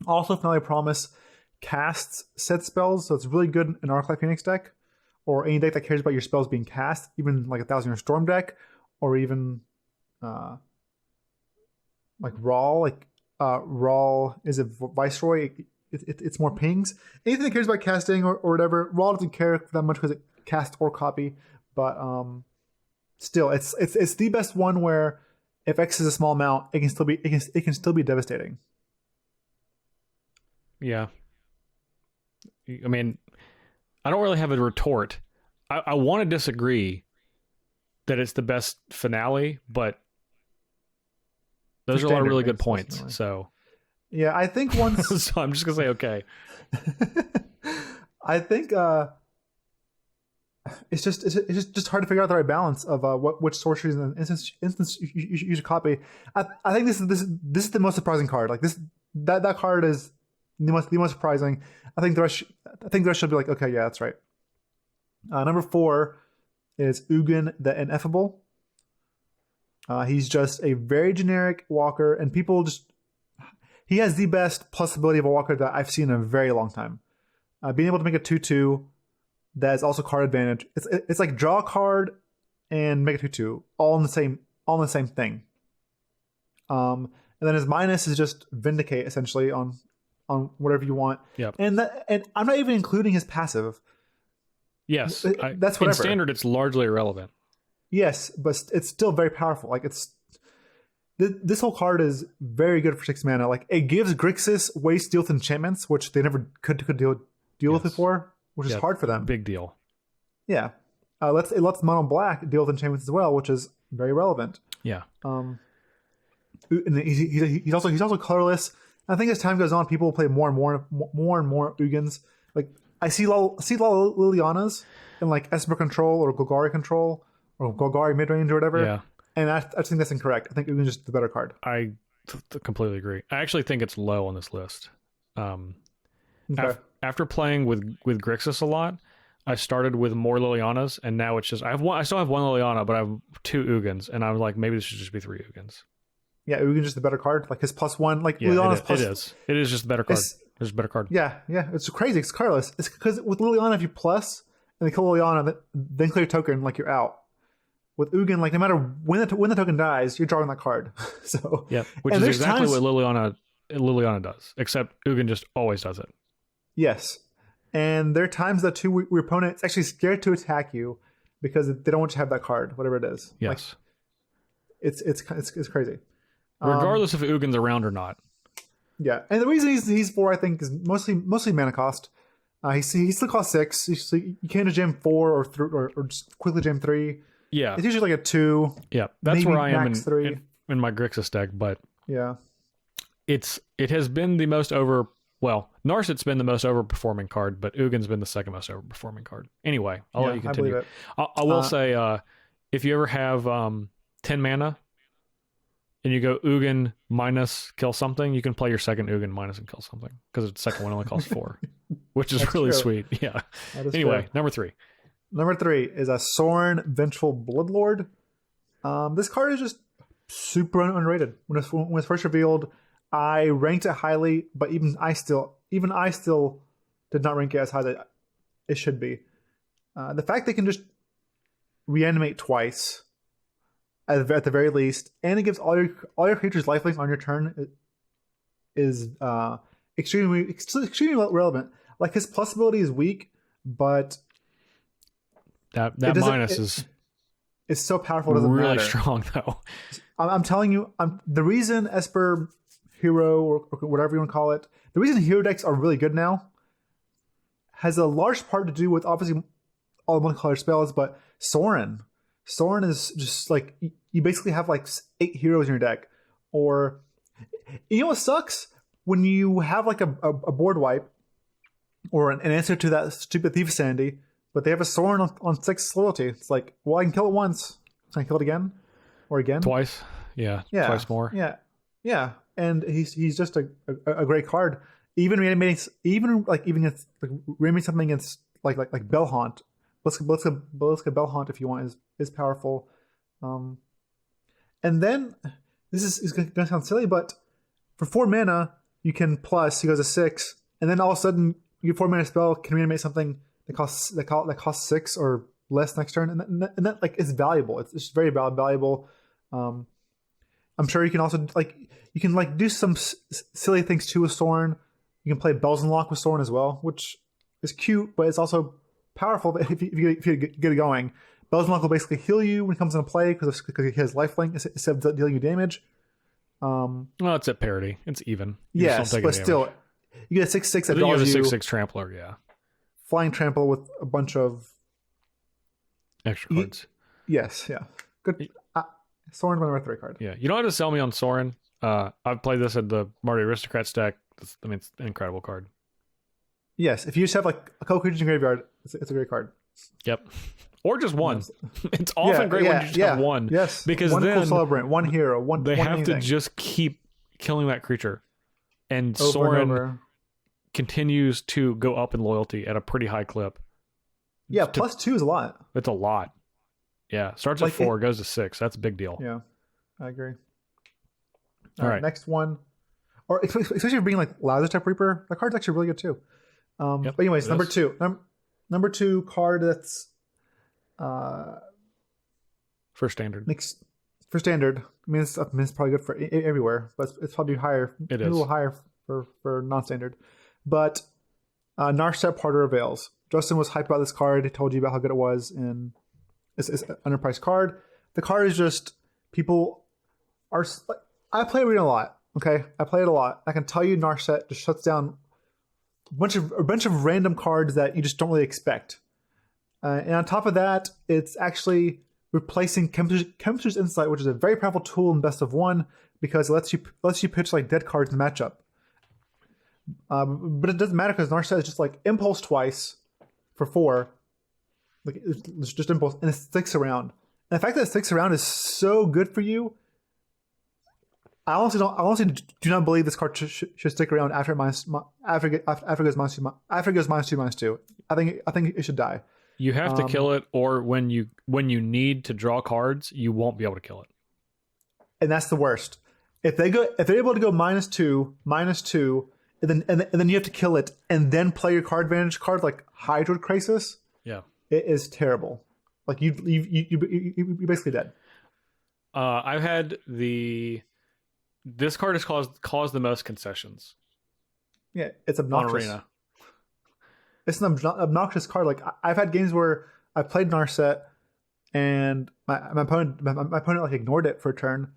Also, Finale Promise casts said spells, so it's really good in Arclight Phoenix deck, or any deck that cares about your spells being cast, even like a 1,000-Year Storm deck, or even like Rawl, Rawl is a Viceroy. It's more pings. Anything that cares about casting or whatever. Rawl doesn't care that much because it casts or copy, but still, it's the best one where if X is a small amount, it can still be devastating. Yeah. I mean, I don't really have a retort. I want to disagree that it's the best finale, but those are a lot of really good points. Definitely. So yeah, I think once. So I'm just gonna say okay. I think it's just hard to figure out the right balance of which sorceries and instance you should copy. I think this is the most surprising card. Like that card is the most surprising. I think the rest should be like, okay, yeah, that's right. Number 4 is Ugin the Ineffable. He's just a very generic walker, and he has the best plus ability of a walker that I've seen in a very long time. Being able to make a 2/2 that is also card advantage. It's like draw a card and make a 2/2 all in the same thing. And then his minus is just Vindicate essentially on whatever you want. Yep. And I'm not even including his passive. Yes. That's whatever. In Standard, it's largely irrelevant. Yes, but it's still very powerful. Like this whole card is very good for 6 mana. Like it gives Grixis waste deal with enchantments, which they never could deal with before, which is hard for them. Big deal. Yeah. It lets Mono Black deal with enchantments as well, which is very relevant. Yeah. And he's also colorless. I think as time goes on, people will play more and more Ugins. Like I see Lilianas in like Esper Control or Golgari Control or Golgari Midrange or whatever. Yeah. And I think that's incorrect. I think Ugin's just the better card. I completely agree. I actually think it's low on this list. Okay. After playing with Grixis a lot, I started with more Lilianas, and now it's just I still have 1 Liliana, but I have 2 Ugins, and I was like, maybe this should just be 3 Ugins. Yeah, Ugin's just the better card. Like his +1, like Yeah, Liliana's it is. It is just a better card. It's a better card. Yeah, it's crazy. It's cardless. It's because with Liliana, if you plus and they kill Liliana, then clear your token, like you're out. With Ugin, like no matter when the token dies, you're drawing that card. So yeah, which is exactly what Liliana does, except Ugin just always does it. Yes, and there are times that your opponent's actually scared to attack you because they don't want you to have that card, whatever it is. Yes, like, it's crazy. Regardless if Ugin's around or not. Yeah, and the reason he's 4, I think, is mostly mana cost. He still costs 6. You can't just jam 4 or just quickly jam 3. Yeah, it's usually like a 2. Yeah, that's where I am in my Grixis deck. But yeah, it has been the most Narset's been the most overperforming card, but Ugin's been the second most overperforming card. Anyway, I'll let you continue. I will say, if you ever have 10 mana and you go Ugin minus kill something, you can play your second Ugin minus and kill something because the second one only costs 4, which is really sweet. Yeah. Anyway, number 3. Number 3 is a Sorin Vengeful Bloodlord. This card is just super underrated. When it's first revealed, I ranked it highly, but even I still did not rank it as high as it should be. The fact they can just reanimate twice, at the very least, and it gives all your creatures lifelink on your turn is extremely relevant. Like his plus ability is weak, but that minus is so powerful. It doesn't really matter. Strong though. I'm telling you, the reason Esper Hero or whatever you want to call it, the reason hero decks are really good now has a large part to do with obviously all the multicolor spells, but Sorin is just like you basically have like 8 heroes in your deck. Or you know what sucks? When you have like a board wipe or an answer to that stupid Thief Sandy, but they have a Sorin on 6 loyalty. It's like, well, I can kill it once. Can I kill it again? Or again? Twice. Yeah. Twice more. Yeah. And he's just a great card. Even reanimating something against like Bellhaunt. Blitzka Bellhaunt, if you want, is powerful. And then this is going to sound silly, but for 4 mana you can plus. He goes to 6, and then all of a sudden your 4 mana spell can reanimate something that costs 6 or less next turn, and that like is valuable. It's just very valuable. I'm sure you can also do some silly things too with Sorin. You can play Bells and Lock with Sorin as well, which is cute, but it's also powerful if you get it going. Bells and Lock will basically heal you when it comes into play because he has lifelink instead of dealing you damage. Well, it's at parity. It's even. Yes, but still, you get a 6/6 that draws you. You get a 6/6 trampler, yeah. Flying trample with a bunch of extra cards. Yes, yeah. Good. Sorin's my number 3 card. Yeah, you don't have to sell me on Sorin. I've played this at the Marty Aristocrats deck. It's an incredible card. Yes, if you just have like a couple creatures in your graveyard, it's a great card. Yep. Or just one. Yes. It's often great when you just have one. Yes. Because one then cool celebrant, one hero, they have anything. to just keep killing that creature. And over Sorin and over. Continues to go up in loyalty at a pretty high clip. Yeah, +2 is a lot. It's a lot. Yeah. Starts at 4, goes to 6. That's a big deal. Yeah. I agree. All right. Next one. Or especially if you're being like Lazarus type Reaper, that card's actually really good too. But anyways, number 2. Number 2 card that's for standard. For standard. I mean, it's probably good for everywhere, but it's probably higher. It is a little higher for non-standard. But Narset Parter of Veils. Justin was hyped about this card. He told you about how good it was, and it's an underpriced card. The card is just people are. I play Arena a lot. Okay, I play it a lot. I can tell you, Narset just shuts down a bunch of random cards that you just don't really expect. And on top of that, it's actually replacing Chemistry's Insight, which is a very powerful tool in Best of 1 because it lets you pitch like dead cards in the matchup. But it doesn't matter because Narset is just like Impulse twice for 4. Like it's just Impulse, and it sticks around. And the fact that it sticks around is so good for you. I honestly do not believe this card should stick around after it goes -2/-2. I think it should die. You have to kill it, or when you need to draw cards, you won't be able to kill it. And that's the worst. if they're able to go -2, and then you have to kill it, and then play your card advantage card like Hydroid Crisis, Yeah. it is terrible. Like you basically dead. I've had this card has caused the most concessions Yeah, it's on obnoxious. Arena. It's an obnoxious card. Like I've had games where I played Narset, and my opponent like ignored it for a turn,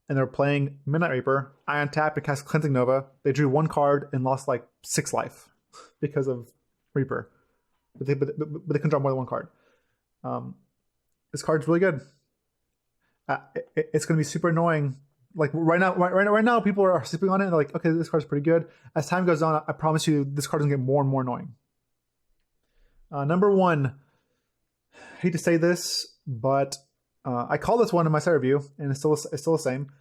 and they're playing Midnight Reaper. I untapped and cast Cleansing Nova. They drew 1 card and lost like 6 life because of Reaper, but they couldn't draw more than 1 card. This card's really good. It's going to be super annoying. Like right now, people are sleeping on it. And they're like, okay, this card's pretty good. As time goes on, I promise you, this card is going to get more and more annoying. Number 1, hate to say this, but I call this one in my set review, and it's still the same.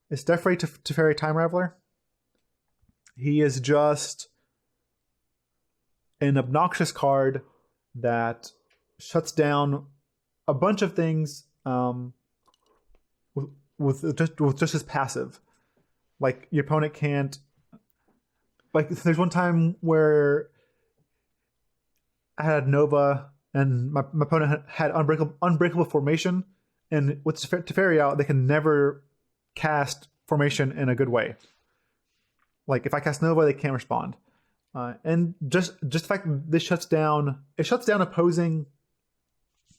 It's Deathray Teferi Time Raveler. He is just an obnoxious card that shuts down a bunch of things with just his passive. Like your opponent can't. Like there's one time where I had Nova and my opponent had unbreakable formation, and with Teferi out, they can never cast formation in a good way. Like if I cast Nova, they can't respond. And just the fact that this shuts down opposing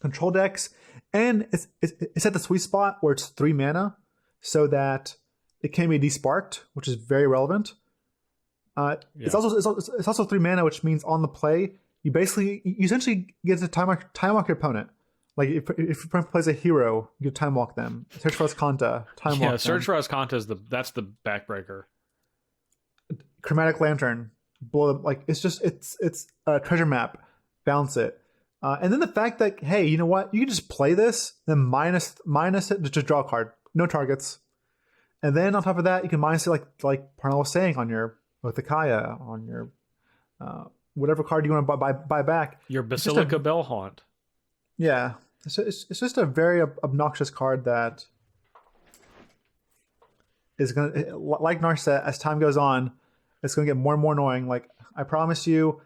control decks, and it's at the sweet spot where it's 3 mana, so that it can be desparked, which is very relevant. It's also 3 mana, which means on the play you essentially get to time walk your opponent. Like if your opponent plays a hero, you can time walk them. Search for Ascanta, time walk them. Yeah, Search for Ascanta is that's the backbreaker. Chromatic Lantern, blow them. Like it's a treasure map, bounce it. And then the fact that, hey, you know what? You can just play this, then minus it, just draw a card. No targets. And then on top of that, you can minus it like Parnell was saying on your Kaya, on your whatever card you want to buy back. Your Basilica Bell Haunt. Yeah. It's just a very obnoxious card that is going to, like Narset, as time goes on, it's going to get more and more annoying. Like, I promise you,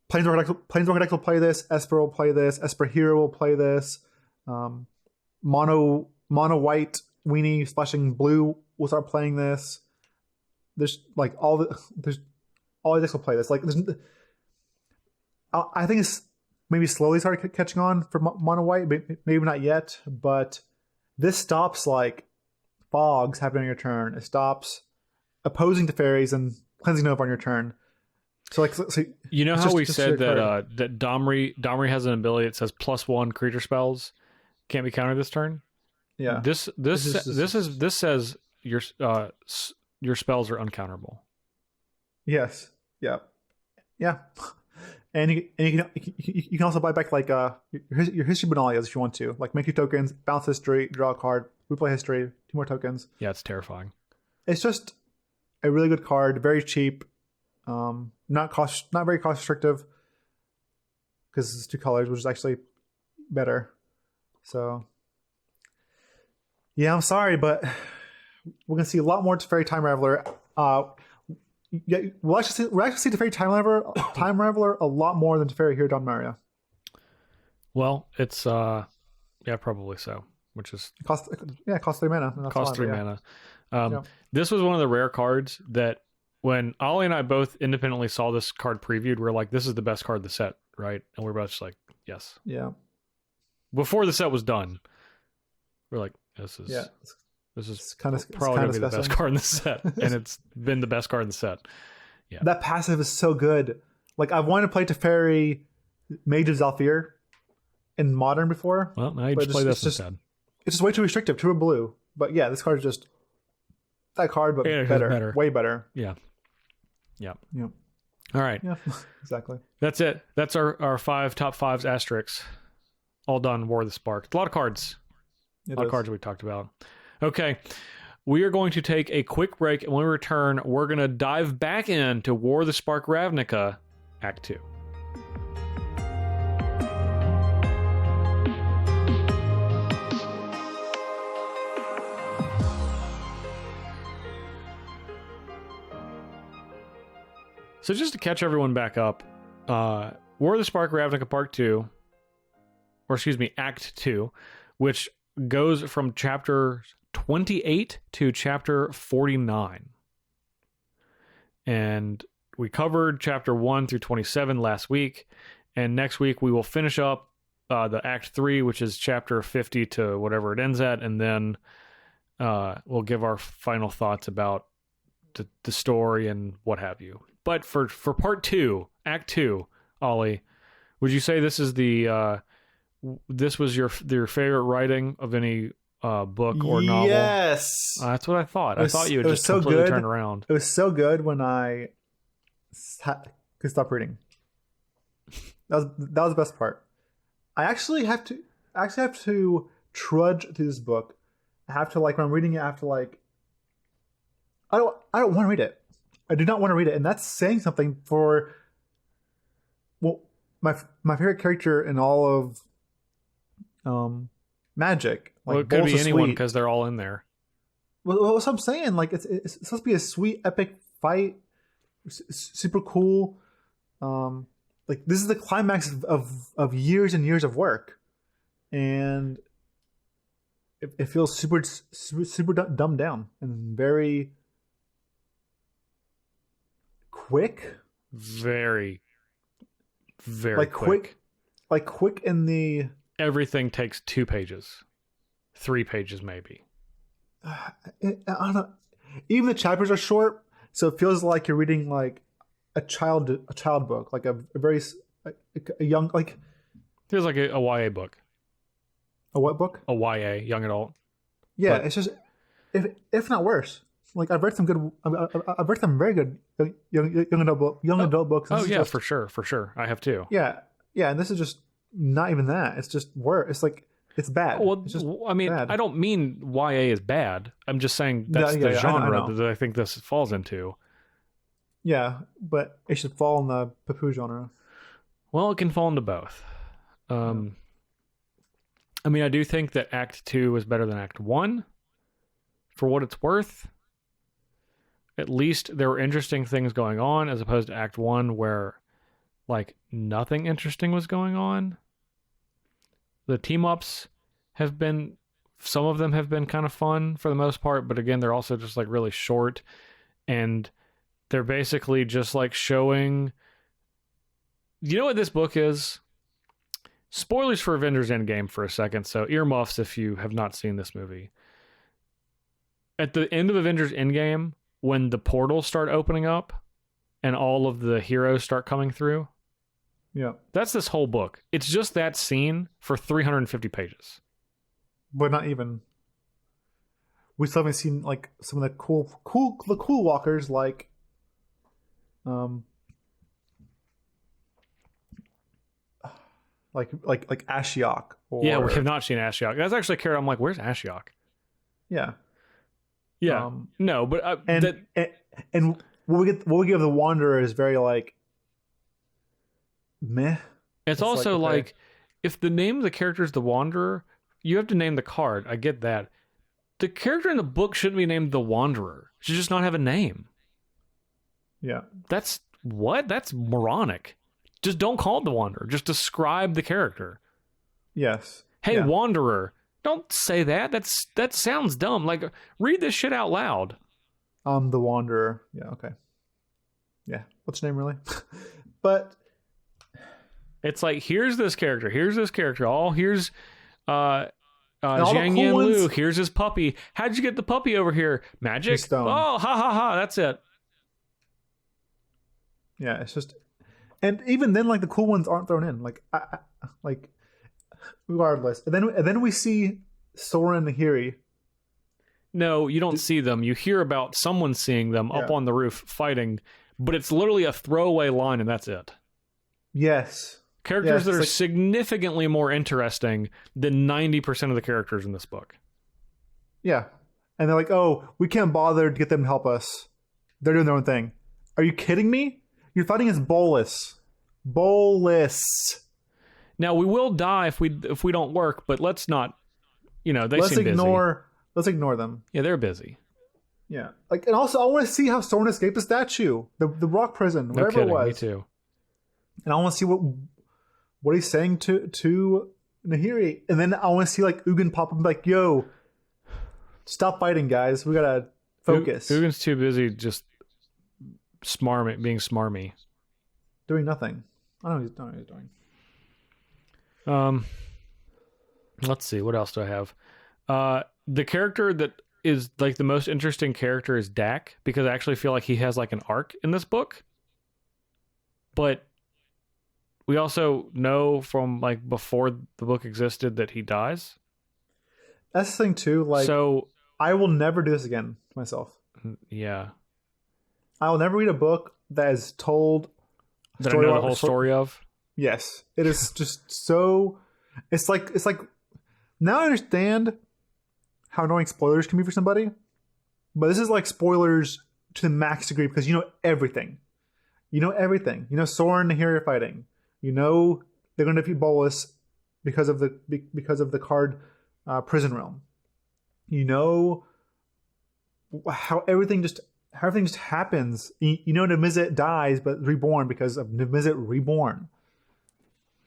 Planeswalker deck will play this, Esper will play this, Esper Hero will play this, mono white weenie splashing blue will start playing this. There's like all the decks will play this. Like I think it's maybe slowly started catching on for mono white, maybe not yet, but this stops like fogs happening on your turn. It stops opposing to fairies and cleansing Nova on your turn. So you know how we said that that Domri has an ability that says +1 creature spells can't be countered this turn. Yeah. This says your spells are uncounterable. Yes. Yeah. Yeah. And you can also buy back like your history Benalias if you want to, like make 2 tokens, bounce history, draw a card, replay history, 2 more tokens. Yeah, it's terrifying. It's just a really good card, very cheap, not very cost restrictive because it's 2 colors, which is actually better. So yeah, I'm sorry, but we're gonna see a lot more Teferi Time Raveler. Yeah, we'll actually see Teferi Time Raveler a lot more than Teferi here Don Maria. Well, it's yeah, probably so. Which is cost 3 mana. Cost 3 mana. This was one of the rare cards that when Ollie and I both independently saw this card previewed, we're like, this is the best card of the set, right? And we're both just like, yes. Yeah. Before the set was done, we're like, this is probably going to be the best card in the set. And it's been the best card in the set. Yeah. That passive is so good. Like, I've wanted to play Teferi Mage of Zalfir in Modern before. Well, now you just play this instead. It's just way too restrictive, too blue. But yeah, this card is just that card, but better. Way better. Yeah. All right. Yeah, exactly. That's it. That's our top 5s asterisks. All done. War of the Spark. A lot of cards. A lot of cards we talked about. Okay. We are going to take a quick break, and when we return, we're going to dive back into War of the Spark Ravnica, Act 2. So just to catch everyone back up, War of the Spark Ravnica Part 2, or excuse me, Act 2, which goes from chapter 28 to chapter 49. And we covered chapter 1 through 27 last week, and next week we will finish up the Act 3, which is chapter 50 to whatever it ends at, and then we'll give our final thoughts about the story and what have you. But for part 2, Act 2, Ollie, would you say this is this was your favorite writing of any book or novel? Yes. That's what I thought. I thought you would just so completely good. turn around. It was so good when I could stop reading. That was the best part. I actually have to trudge through this book. I have to, like, when I'm reading it, I have to, like, I don't want to read it. I do not want to read it, and that's saying something for, well, my favorite character in all of Magic. Like, Well, it could be anyone sweet. because they're all in there. Well, that's what I'm saying. Like, it's supposed to be a sweet, epic fight, super cool. Like, this is the climax of years and years of work, and it feels super dumbed down and very quick. Very, very Like quick. quick in the. Everything takes 2 pages, 3 pages maybe. I don't know. Even the chapters are short, so it feels like you're reading like a child book, like a very a young, like Feels like a YA book, a what book? a YA, young adult. Yeah, But- it's just if not worse. Like, I've read some very good young adult books. This Oh is yeah, just, for sure. I have too. yeah, and this is just not even that. It's just worse. It's like, it's bad. Well, It's just I mean, bad. I don't mean YA is bad. I'm just saying that's Yeah, the I genre know. that I think this falls into. Yeah, but it should fall in the poo genre. Well, it can fall into both. I mean, I do think that Act 2 is better than Act 1. For what it's worth, at least there were interesting things going on, as opposed to Act 1, where, like, nothing interesting was going on. The team-ups have been, some of them have been kind of fun for the most part, but again, they're also just, like, really short, and they're basically just, like, showing... You know what this book is? Spoilers for Avengers Endgame for a second, so earmuffs if you have not seen this movie. At the end of Avengers Endgame, when the portals start opening up and all of the heroes start coming through, Yeah, that's this whole book. It's just that scene for 350 pages. but not even. We still haven't seen, like, some of the cool walkers, like like Ashiok. Or, Yeah, we have not seen Ashiok. That's actually a character. I'm like, where's Ashiok? Yeah, Yeah, no, but and what we give the Wanderer is very, like, meh. it's like, also okay. like, if the name of the character is the Wanderer, you have to name the card. I get that. The character in the book shouldn't be named the Wanderer. It should just not have a name. Yeah, That's moronic. Just don't call it the Wanderer. Just describe the character. yes. Hey, Yeah. Wanderer. Don't say that. That sounds dumb. Like, read this shit out loud. The Wanderer. Yeah, okay. Yeah, what's your name really? But It's like, here's this character. Here's this character. Here's all the Jiang cool Yan Lu. ones- Here's his puppy. How'd you get the puppy over here? Magic? Stone. Oh, ha ha ha. That's it. yeah, it's just, and even then, like, the cool ones aren't thrown in. Like, like, regardless. And then we see Sora and Nahiri. No, you don't see them. You hear about someone seeing them up Yeah. on the roof fighting, but it's literally a throwaway line and that's it. Yes. Characters that it's are like- significantly more interesting than 90% of the characters in this book. Yeah. And they're like, oh, we can't bother to get them to help us. They're doing their own thing. Are you kidding me? You're fighting as Bolus. Bolus. Now, we will die if we don't work, but let's not, they Let's seem busy. ignore them. Yeah, they're busy. Yeah, like, and also I want to see how Soren escaped the statue, the rock prison, No whatever kidding. it was. Me too. And I want to see what he's saying to Nahiri, and then I want to see like Ugin pop up and be like, "Yo, stop fighting, guys. We gotta focus." Ugin's too busy just being smarmy, doing nothing. I don't know what he's doing. Let's see, what else do I have? The character that is like the most interesting character is Dak, because I actually feel like he has like an arc in this book. But we also know from like before the book existed that he dies. That's the thing too. Like, so I will never do this again myself. Yeah, I will never read a book that is told that I know the whole story of. Yes, it is just so. It's like now I understand how annoying spoilers can be for somebody, but this is like spoilers to the max degree because you know everything. You know everything. You know Soren and Nahiri are fighting. You know they're going to defeat Bolus because of the card prison realm. You know how everything just happens. You know Nemizet dies but reborn because of Nemizet Reborn.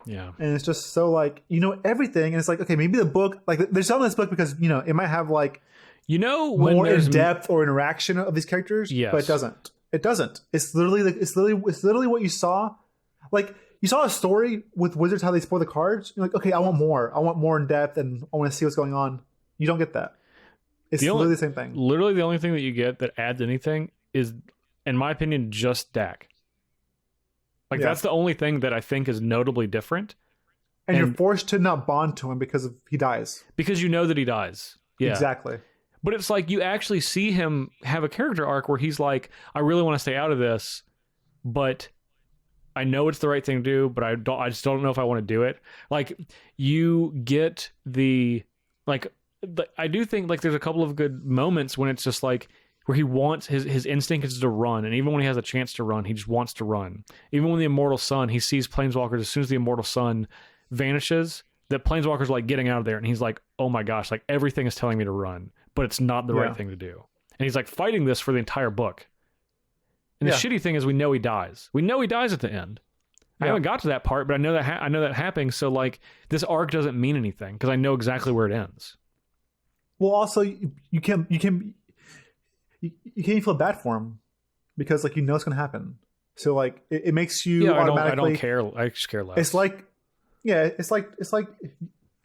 Yeah. And it's just so like, you know everything, and it's like, okay, maybe the book, like they're selling this book because, you know, it might have like, you know, when more in depth or interaction of these characters. Yes. But it doesn't. It doesn't. It's literally what you saw. Like, you saw a story with Wizards, how they spoil the cards. You're like, okay, I want more. I want more in depth, and I want to see what's going on. You don't get that. It's literally the same thing. Literally the only thing that you get that adds anything is, in my opinion, just Dak. Like, that's the only thing that I think is notably different. And you're forced to not bond to him because he dies. Because you know that he dies. Yeah. Exactly. But it's like you actually see him have a character arc where he's like, I really want to stay out of this, but I know it's the right thing to do, but I just don't know if I want to do it. Like, you get I do think like there's a couple of good moments when it's just like, where he wants his instinct is to run, and even when he has a chance to run, he just wants to run. Even when the Immortal Sun, he sees Planeswalkers, as soon as the Immortal Sun vanishes, that Planeswalkers like getting out of there, and he's like, oh my gosh, like everything is telling me to run, but it's not the right thing to do. And he's like fighting this for the entire book. And the shitty thing is we know he dies. We know he dies at the end. I haven't got to that part, but I know that happening, so like this arc doesn't mean anything because I know exactly where it ends. Well, also you can't feel bad for him because like you know it's gonna happen. So like it makes you automatically. I don't care. I just care less. It's like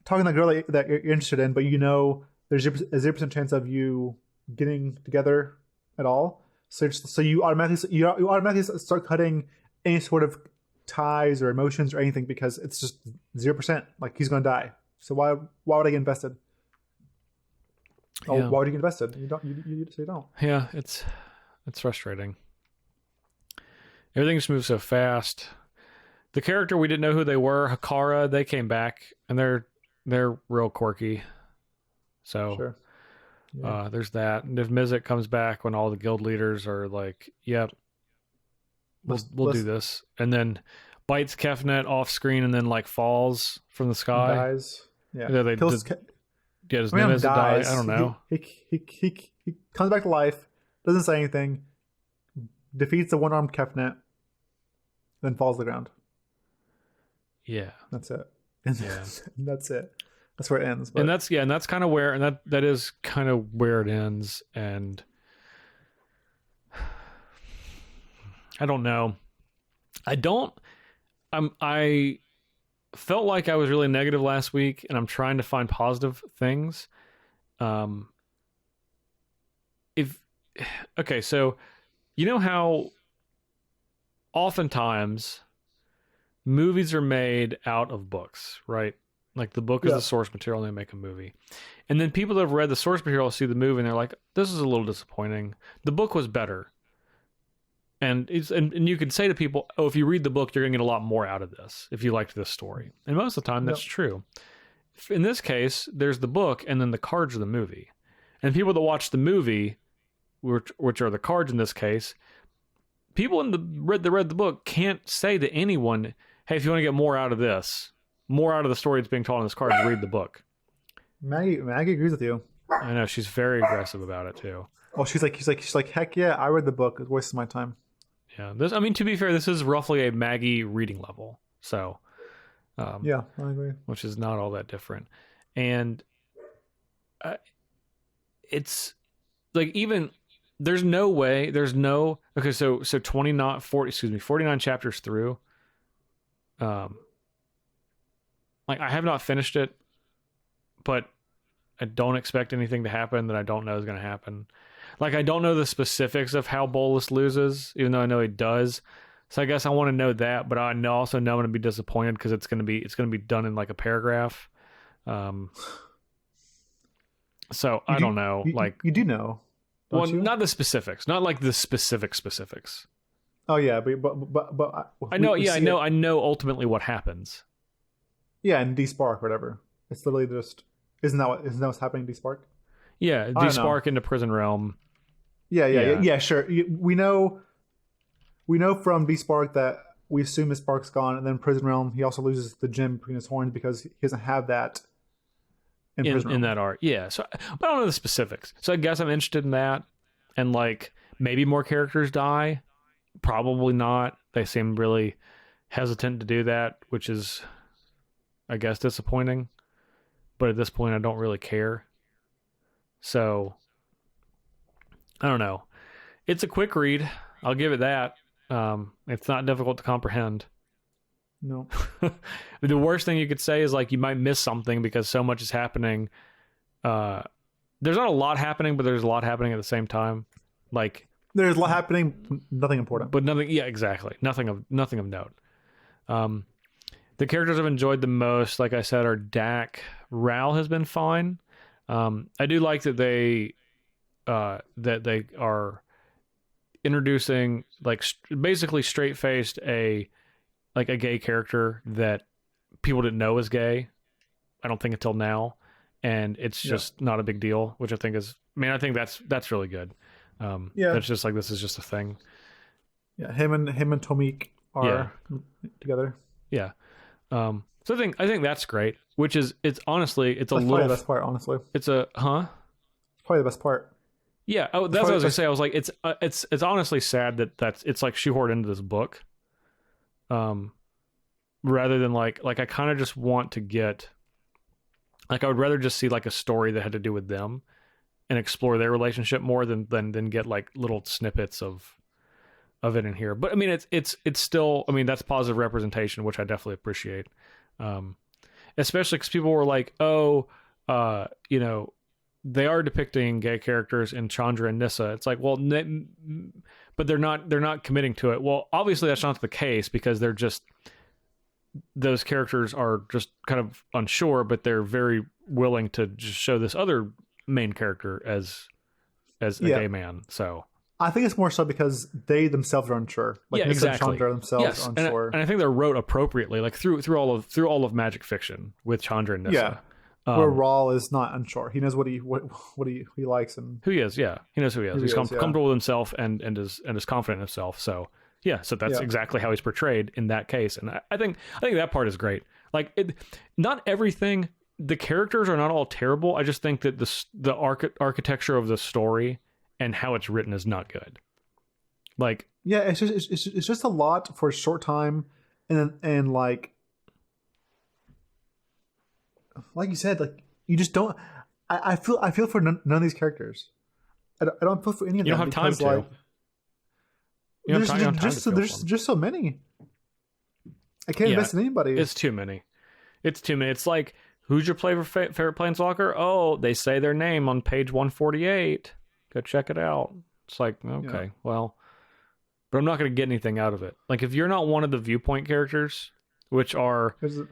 talking to that girl that you're interested in, but you know there's a 0% chance of you getting together at all. So you automatically start cutting any sort of ties or emotions or anything because it's just 0%. Like he's gonna die. So why would I get invested? Why would you get invested? You don't. Yeah, it's frustrating. Everything just moves so fast. The character we didn't know who they were, Hakara, they came back and they're real quirky. So sure. There's that. And if Mizzet comes back when all the guild leaders are like, "Yep, we'll do this," and then bites Kefnet off screen and then like falls from the sky, dies. Yeah, does Mizzet die? I don't know. He comes back to life, doesn't say anything, defeats the one-armed Kefnet, then falls to the ground. Yeah, that's it. That's it. That's where it ends. But. And that's kind of where, and that is kind of where it ends. And I don't know. I felt like I was really negative last week, and I'm trying to find positive things. So you know how oftentimes movies are made out of books, right? Like the book is the source material and they make a movie. And then people that have read the source material see the movie and they're like, this is a little disappointing. The book was better. And you can say to people, oh, if you read the book, you're going to get a lot more out of this if you liked this story. And most of the time, that's true. In this case, there's the book and then the cards are the movie. And people that watch the movie, which are the cards in this case, people read the book can't say to anyone, hey, if you want to get more out of this, more out of the story that's being told on this card, read the book. Maggie agrees with you. I know, she's very aggressive about it too. Oh, she's like, heck yeah, I read the book. It's wasting my time. Yeah, this. I mean, to be fair, this is roughly a Maggie reading level, so Yeah, I agree. which is not all that different, and uh, it's like even there's no way there's no okay so 20 not 40 excuse me 49 chapters through, um like I have not finished it, but I don't expect anything to happen that I don't know is going to happen. Like I don't know the specifics of how Bolus loses, even though I know he does. So I guess I want to know that, but also know I'm going to be disappointed because it's going to be done in like a paragraph. Um, so I don't know. Like, you do know, well, don't you? not the specifics, not like the specifics. Oh yeah, but I know. Yeah, see I know ultimately what happens. Yeah, and D-Spark, whatever. It's literally just isn't that what's happening in D-Spark? Yeah, I don't know. D-Spark into Prison Realm. Yeah, sure. We know from D-Spark that we assume his spark's gone, and then Prison Realm, he also loses the gem between his horns because he doesn't have that in Prison Realm. In that art. Yeah, so I don't know the specifics. So I guess I'm interested in that, and like maybe more characters die. Probably not. They seem really hesitant to do that, which is, I guess, disappointing. But at this point, I don't really care. So I don't know. It's a quick read. I'll give it that. It's not difficult to comprehend. No. The worst thing you could say is like you might miss something because so much is happening. There's not a lot happening, but there's a lot happening at the same time. Like there's a lot happening, nothing important. But nothing. Yeah, exactly. Nothing of note. The characters I've enjoyed the most, like I said, are Dak. Ral has been fine. I do like that they are introducing like basically straight faced a gay character that people didn't know was gay. I don't think until now, and it's just not a big deal, which I think is. I mean, I think that's really good. It's just like this is just a thing. Yeah, him and Tomik are together. Yeah. So I think that's great. Which is it's honestly it's that's a probably little the best part. Honestly, it's a It's probably the best part. Yeah. Oh, that's what I was gonna say. I was like, it's honestly sad that it's like shoehorned into this book. Rather than like I kind of just want to get like I would rather just see like a story that had to do with them and explore their relationship more than get like little snippets of it in here. But I mean it's still, I mean, that's positive representation, which I definitely appreciate. Especially because people were like, oh, you know, they are depicting gay characters in Chandra and Nissa. It's like, well, but they're not committing to it. Well, obviously that's not the case because they're just, those characters are just kind of unsure, but they're very willing to just show this other main character as a gay man. So I think it's more so because they themselves are unsure. Like Nissa and Chandra themselves are unsure. And I think they're wrote appropriately, like through all of magic fiction with Chandra and Nissa. Yeah. Where Rawl is not unsure. He knows what he likes and who he is. Yeah, he knows who he is. He's comfortable with himself and is confident in himself. So yeah, so that's exactly how he's portrayed in that case. And I think that part is great. Like not everything. The characters are not all terrible. I just think that the architecture of the story and how it's written is not good. Like it's just a lot for a short time, and like you said, like you just don't. I feel for none of these characters. I don't feel for any of them. You don't have time to. There's just so many. I can't invest in anybody. It's too many. It's like, who's your favorite Planeswalker? Oh, they say their name on page 148. Go check it out. It's like, okay, well, but I'm not going to get anything out of it. Like, if you're not one of the viewpoint characters, which are, give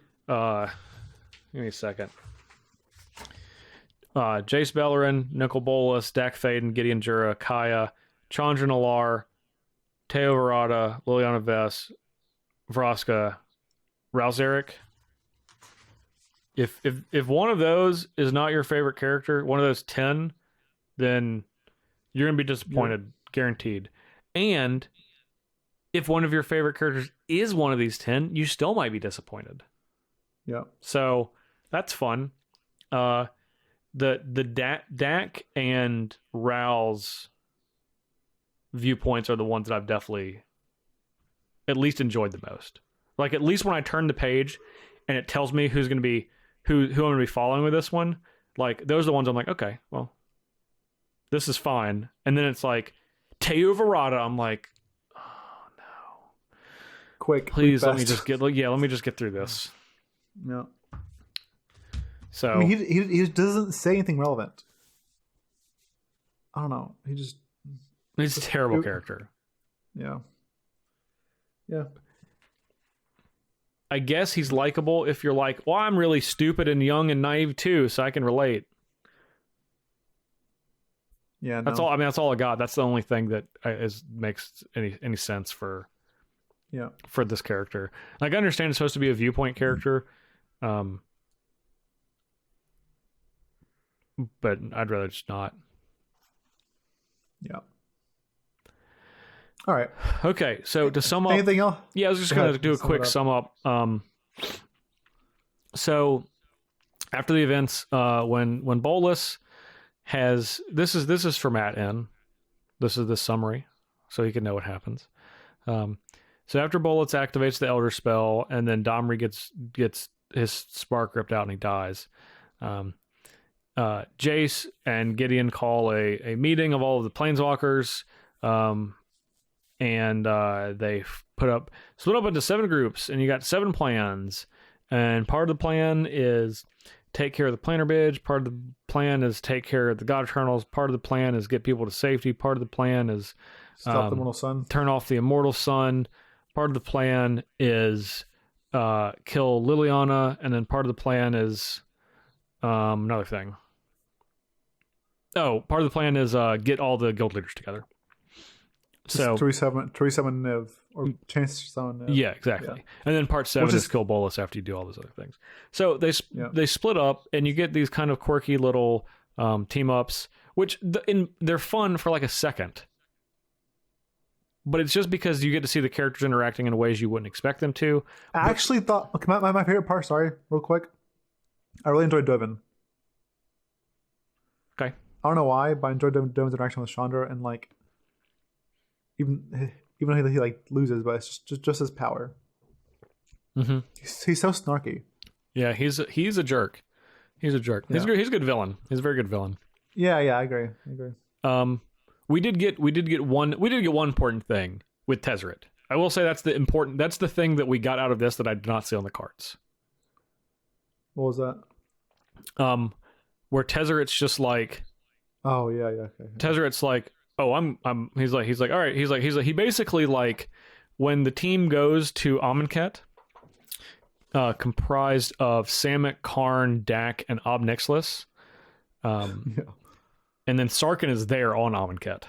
me a second. Jace Bellerin, Nicol Bolas, Dak Faden, Gideon Jura, Kaya, Chandra Nalar, Teo Verada, Liliana Vess, Vraska, Ralzeric. If one of those is not your favorite character, one of those 10, then you're going to be disappointed, guaranteed. And if one of your favorite characters is one of these 10, you still might be disappointed. Yeah. So that's fun. Dak and Rao's viewpoints are the ones that I've definitely at least enjoyed the most. Like, at least when I turn the page and it tells me who's going to be who I'm going to be following with this one, like, those are the ones I'm like, okay, well, this is fine. And then it's like Teo Verada. I'm like, oh no, please let me just get through this. Yeah. So I mean, he doesn't say anything relevant. I don't know. He's a terrible character. Yeah. Yeah. I guess he's likable if you're like, well, I'm really stupid and young and naive too, so I can relate. Yeah, that's all. I mean, that's all I got. That's the only thing that makes any sense for this character. Like, I understand it's supposed to be a viewpoint character, but I'd rather just not. Yeah. All right. Okay, so to sum up... Anything else? Yeah, I was just going to do a quick sum up. So, after the events, when Bolus has... This is for Matt N. This is the summary, so he can know what happens. So after Bolus activates the Elder Spell, and then Domri gets his spark ripped out and he dies, Jace and Gideon call a meeting of all of the Planeswalkers, and they split up into 7 groups, and you got 7 plans. And part of the plan is take care of the Planar Bridge. Part of the plan is take care of the God Eternals. Part of the plan is get people to safety. Part of the plan is stop the Immortal Sun. Turn off the Immortal Sun. Part of the plan is kill Liliana, and then part of the plan is another thing. Oh, part of the plan is get all the guild leaders together. So 37 Niv, or chance summon Niv. Yeah, exactly. Yeah. And then part 7 is kill Bolus after you do all those other things. So they split up, and you get these kind of quirky little team ups, which they're fun for like a second. But it's just because you get to see the characters interacting in ways you wouldn't expect them to. I actually thought... Okay, my favorite part, sorry, real quick. I really enjoyed Dovin. Okay. I don't know why, but I enjoyed Dovin's interaction with Chandra, and like... Even though he like loses, but it's just his power. Mm-hmm. He's so snarky. Yeah, he's a jerk. He's a jerk. Yeah. He's a good villain. He's a very good villain. Yeah, I agree. We did get one important thing with Tezzeret. I will say that's the thing that we got out of this that I did not see on the cards. What was that? Where Tezzeret's just like, oh yeah, okay. Tezzeret's like, oh, he's like, all right. He basically, like, when the team goes to Amonkhet, comprised of Samut, Karn, Dak, and Ob Nixilis, and then Sarkhan is there on Amonkhet.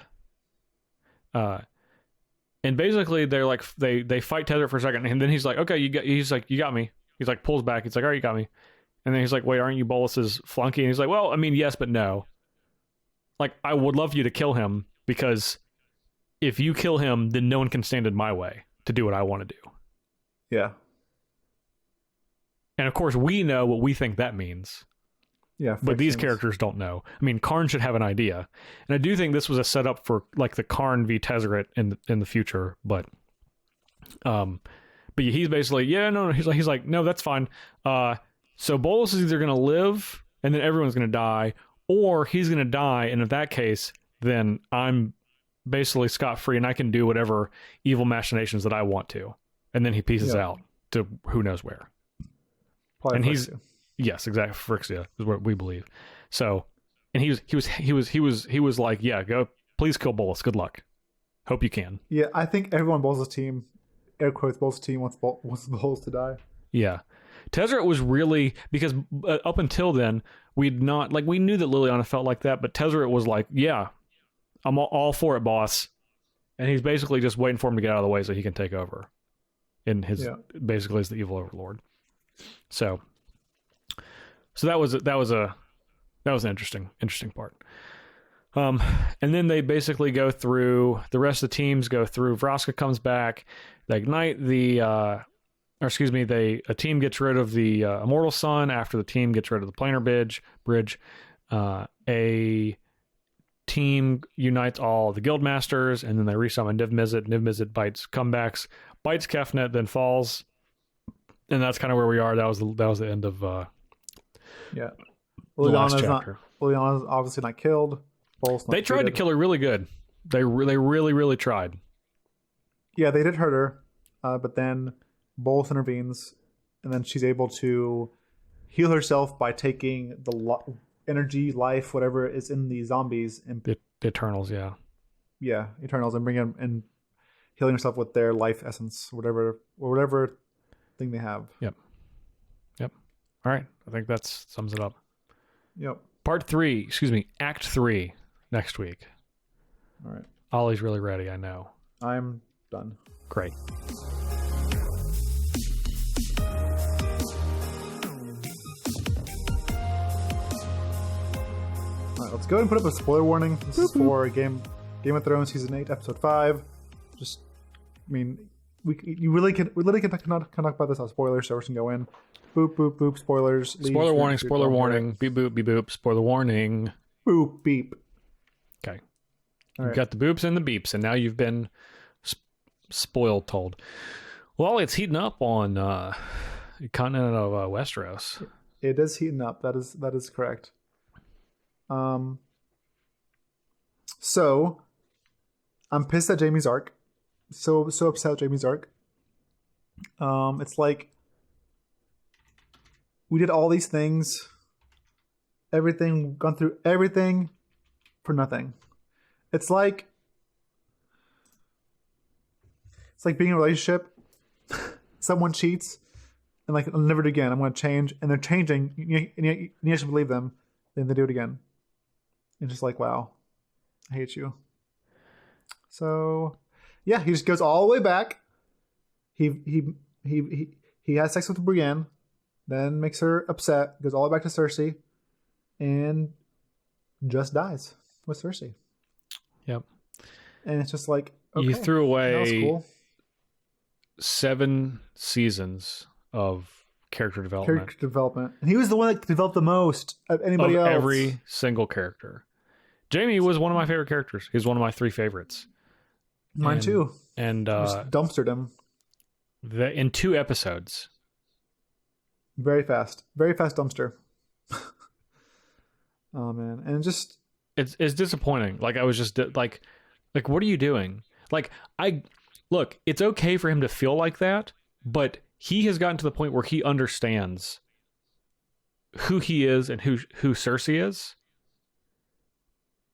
And basically they're like, they fight Tezzeret for a second, and then he's like, okay, you got me. He's like, pulls back. He's like, all right, you got me. And then he's like, wait, aren't you Bolus's flunky? And he's like, well, I mean, yes, but no. Like, I would love you to kill him, because if you kill him, then no one can stand in my way to do what I want to do. Yeah. And of course, we know what we think that means. Yeah. But these characters don't know. I mean, Karn should have an idea. And I do think this was a setup for like the Karn v Tezzeret in the future. But he's basically, he's like, no, that's fine. So Bolus is either going to live and then everyone's going to die, or he's going to die. And in that case, then I'm basically scot-free and I can do whatever evil machinations that I want to. And then he pieces out to who knows where. Probably and Phryxia. Yes, exactly. Phryxia is what we believe. So, and he was like, yeah, go, please kill Bolus. Good luck. Hope you can. Yeah, I think everyone Bolus' team, air quotes, Bolus' team wants Bolus to die. Yeah. Tezzeret was really, because up until then, we knew that Liliana felt like that, but Tezzeret was like, yeah, I'm all for it, boss. And he's basically just waiting for him to get out of the way so he can take over. In his, basically as the evil overlord. So that was an interesting part. And then they basically go through, the rest of the teams go through, Vraska comes back, they ignite a team gets rid of the Immortal Sun after the team gets rid of the Planar Bridge. a team unites all the guild masters, and then they resummon Niv Mizzet. Niv Mizzet bites comebacks, bites Kefnet, then falls, and that's kind of where we are. That was the end of the last chapter. Liliana's obviously not killed. They tried to kill her really good. They really tried. Yeah, they did hurt her, but then Bolus intervenes, and then she's able to heal herself by taking the energy, life, whatever is in the zombies, and the Eternals, yeah, Eternals, and bringing and healing herself with their life essence, whatever thing they have. Yep. All right, I think that sums it up. Yep. Act 3 next week. All right. Ollie's really ready, I know. I'm done. Great. All right, let's go ahead and put up a spoiler warning. This is for Game of Thrones Season 8, Episode 5. We literally can talk about this on spoilers, so we're just going to go in. Boop, boop, boop, spoilers. Spoiler warning, beep, boop, beep, boop, spoiler warning. Boop, beep. Okay. You've got the boops and the beeps, and now you've been told. Well, it's heating up on the continent of Westeros. It is heating up. That is correct. So I'm pissed at Jaime's arc. So upset at Jaime's arc. It's like we did all these things, gone through everything for nothing. It's like being in a relationship. Someone cheats, and like, I'll never do it again. I'm going to change, and they're changing, and you actually believe them. Then they do it again. It's just like, wow, I hate you. So, yeah, he just goes all the way back. He has sex with Brienne, then makes her upset. Goes all the way back to Cersei, and just dies with Cersei. Yep. And it's just like, okay, you threw away that was cool. 7 seasons of character development. And he was the one that developed the most of anybody else. Every single character. Jaime was one of my favorite characters. He's one of my 3 favorites. Mine too. And just dumpstered him. In 2 episodes. Very fast dumpster. Oh man, and it's disappointing. Like, I was just like, what are you doing? Like, look, it's okay for him to feel like that, but he has gotten to the point where he understands who he is and who Cersei is.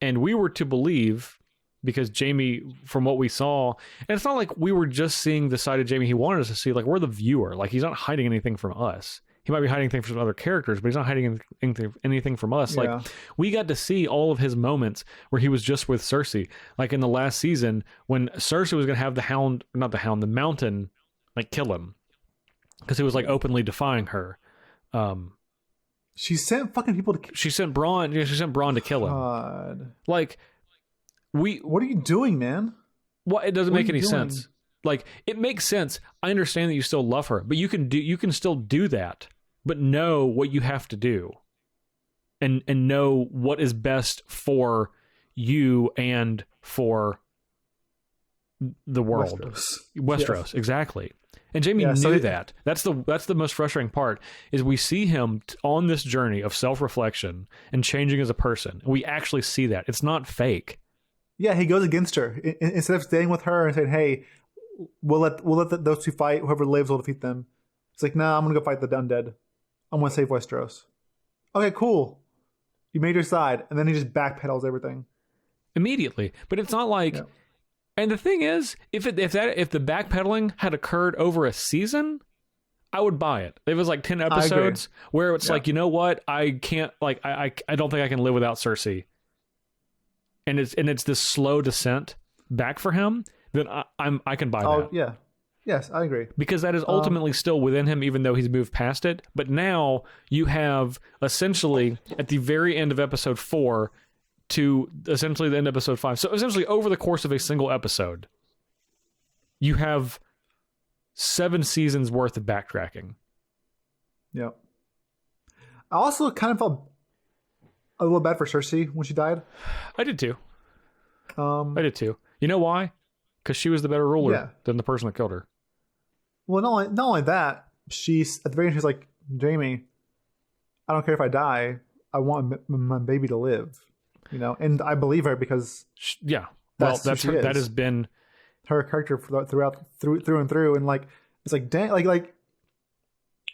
And we were to believe, because Jaime, from what we saw, and it's not like we were just seeing the side of Jaime he wanted us to see. Like, we're the viewer. Like, he's not hiding anything from us. He might be hiding things from other characters, but he's not hiding anything from us. Yeah. Like, we got to see all of his moments where he was just with Cersei. Like, in the last season, when Cersei was going to have the Mountain, like, kill him. Because he was, like, openly defying her. She sent fucking people to... She sent Bronn to kill him. God. Like, what are you doing, man? It doesn't make any sense. Like, it makes sense. I understand that you still love her, but you can still do that, but know what you have to do, and know what is best for you and for the world. Westeros, yeah. Exactly. And Jaime knew that. That's the most frustrating part, is we see him on this journey of self-reflection and changing as a person. We actually see that. It's not fake. Yeah, he goes against her. Instead of staying with her and saying, hey, we'll let those 2 fight. Whoever lives will defeat them. It's like, nah, I'm going to go fight the undead. I'm going to save Westeros. Okay, cool. You made your side. And then he just backpedals everything. Immediately. But it's not like... Yeah. And the thing is, if the backpedaling had occurred over a season, I would buy it. If it was like 10 episodes where it's like, you know what, I can't, like, I don't think I can live without Cersei, and it's this slow descent back for him, then I can buy that. Oh yeah, yes, I agree, because that is ultimately still within him, even though he's moved past it. But now you have essentially at the very end of episode 4. To essentially the end of episode 5. So essentially over the course of a single episode, you have 7 seasons worth of backtracking. Yep. I also kind of felt a little bad for Cersei when she died. I did too. Um, I did too. You know why? Because she was the better ruler yeah. than the person that killed her. Well, not only that, she's at the very end. She's like, Jamie, I don't care if I die. I want my baby to live. You know, and I believe her because Yeah. Well, that's who her, she that is. has been Her character through and through, and like it's like dang, like.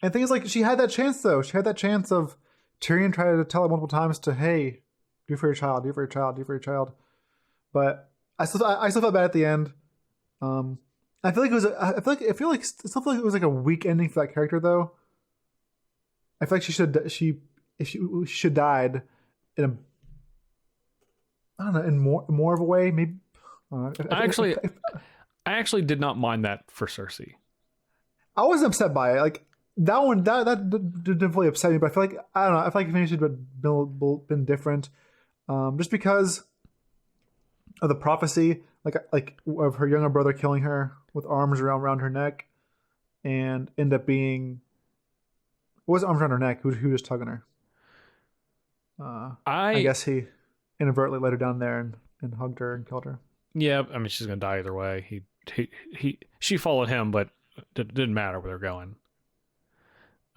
And the thing is, like, she had that chance though. She had that chance of Tyrion tried to tell her multiple times to, hey, do for your child, do for your child, do for your child. But I still felt bad at the end. I feel like it was. I feel like it was like a weak ending for that character though. I feel like she should died in a, I don't know, in more of a way maybe. I actually did not mind that for Cersei. I wasn't upset by it. Like that didn't fully upset me, but I feel like I don't know. I feel like if it should have been different, just because of the prophecy, like of her younger brother killing her with arms around her neck, and end up being what was arms around her neck? Who was tugging her? I guess he inadvertently let her down there and hugged her and killed her. Yeah, I mean she's gonna die either way. She followed him, but it didn't matter where they're going.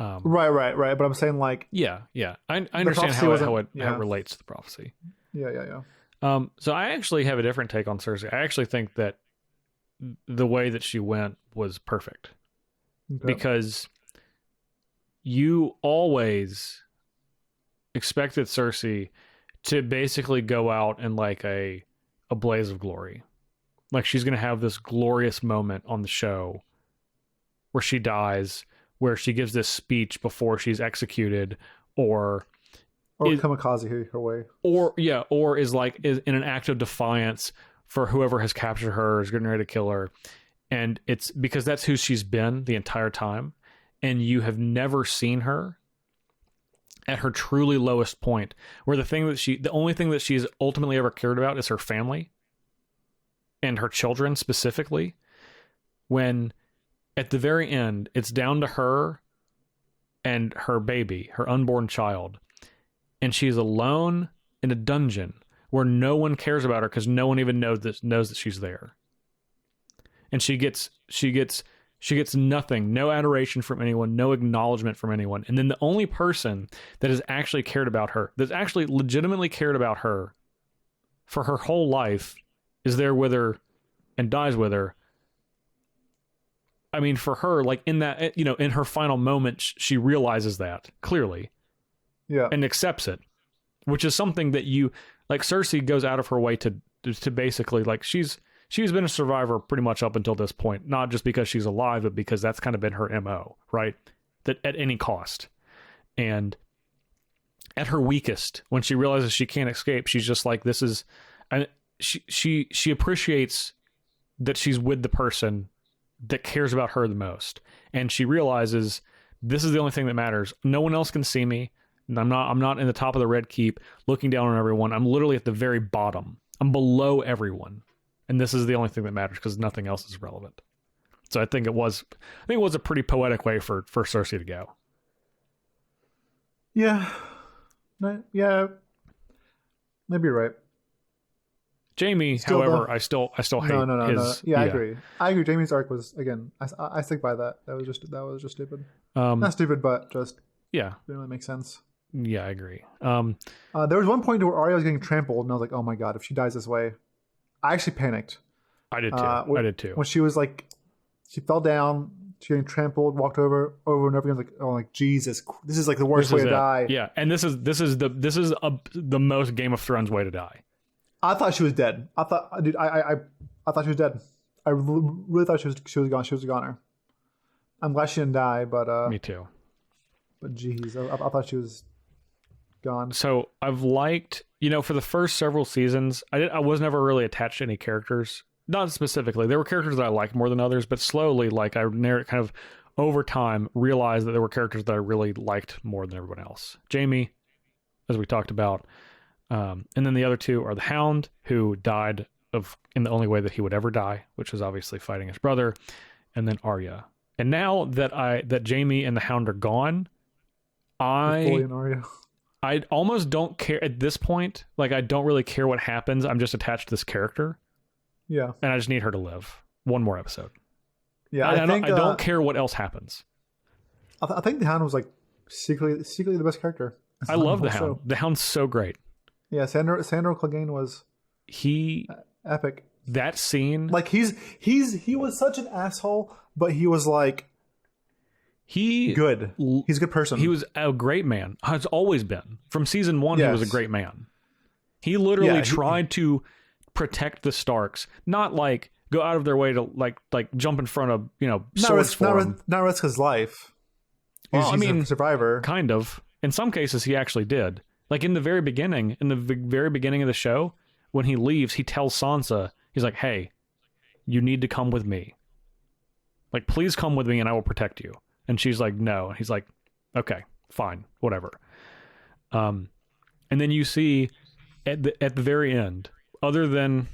Right. But I'm saying like yeah. I understand how it relates to the prophecy. Yeah. So I actually have a different take on Cersei. I actually think that the way that she went was perfect. Okay. Because you always expected Cersei to basically go out in like a blaze of glory. Like she's going to have this glorious moment on the show where she dies, where she gives this speech before she's executed, or kamikaze her way, or is in an act of defiance for whoever has captured her, is getting ready to kill her. And it's because that's who she's been the entire time, and you have never seen her at her truly lowest point, where the only thing that she's ultimately ever cared about is her family and her children specifically. When at the very end, it's down to her and her baby, her unborn child. And she's alone in a dungeon where no one cares about her because no one even knows that she's there. And she gets nothing, no adoration from anyone, no acknowledgement from anyone. And then the only person that has actually cared about her, that's actually legitimately cared about her for her whole life, is there with her and dies with her. I mean, for her, like in that, in her final moment, she realizes that clearly, and accepts it, which is something that Cersei goes out of her way to basically, like, she's been a survivor pretty much up until this point, not just because she's alive, but because that's kind of been her MO, right? That at any cost. And at her weakest, when she realizes she can't escape, she's just like, this is, and she appreciates that she's with the person that cares about her the most, and she realizes this is the only thing that matters. No one else can see me. I'm not in the top of the Red Keep looking down on everyone. I'm literally at the very bottom. I'm below everyone, and this is the only thing that matters because nothing else is relevant. So I think it was a pretty poetic way for Cersei to go. Yeah, maybe you're right. Jamie, however, I still hate. No. Yeah, I agree. Jamie's arc was, again, I stick by that. That was just stupid. Not stupid, but just didn't really make sense. Yeah, I agree. There was one point where Arya was getting trampled, and I was like, oh my god, if she dies this way, I actually panicked. I did too. When she was like, she fell down, she getting trampled, walked over and over again, like, oh, like Jesus, this is like the worst way to die. Yeah, and this is the most Game of Thrones way to die. I thought she was dead. I thought she was dead. I really thought she was gone. She was a goner. I'm glad she didn't die, but me too. But geez, I thought she was gone. So I've liked, for the first several seasons, I was never really attached to any characters. Not specifically. There were characters that I liked more than others, but slowly, like, I kind of over time realized that there were characters that I really liked more than everyone else. Jamie, as we talked about. And then the other two are the Hound, who died in the only way that he would ever die, which was obviously fighting his brother, and then Arya. And now that Jamie and the Hound are gone, I I almost don't care at this point. Like, I don't really care what happens. I'm just attached to this character. Yeah. And I just need her to live. One more episode. Yeah, I don't care what else happens. I think the Hound was like secretly the best character. I love the Hound. The Hound's so great. Yeah, Sandro Clegane was epic. That scene, like he was such an asshole, but he was like good. He's a good person. He was a great man. Has always been. From season 1, He was a great man. He literally tried to protect the Starks, not like go out of their way to like jump in front of swords for him. Not risk his life. He's a survivor. Kind of. In some cases, he actually did. Like in the very beginning of the show, when he leaves, he tells Sansa, he's like, "Hey, you need to come with me. Like, please come with me, and I will protect you." And she's like, "No." And he's like, "Okay, fine, whatever." And then you see at the very end, other than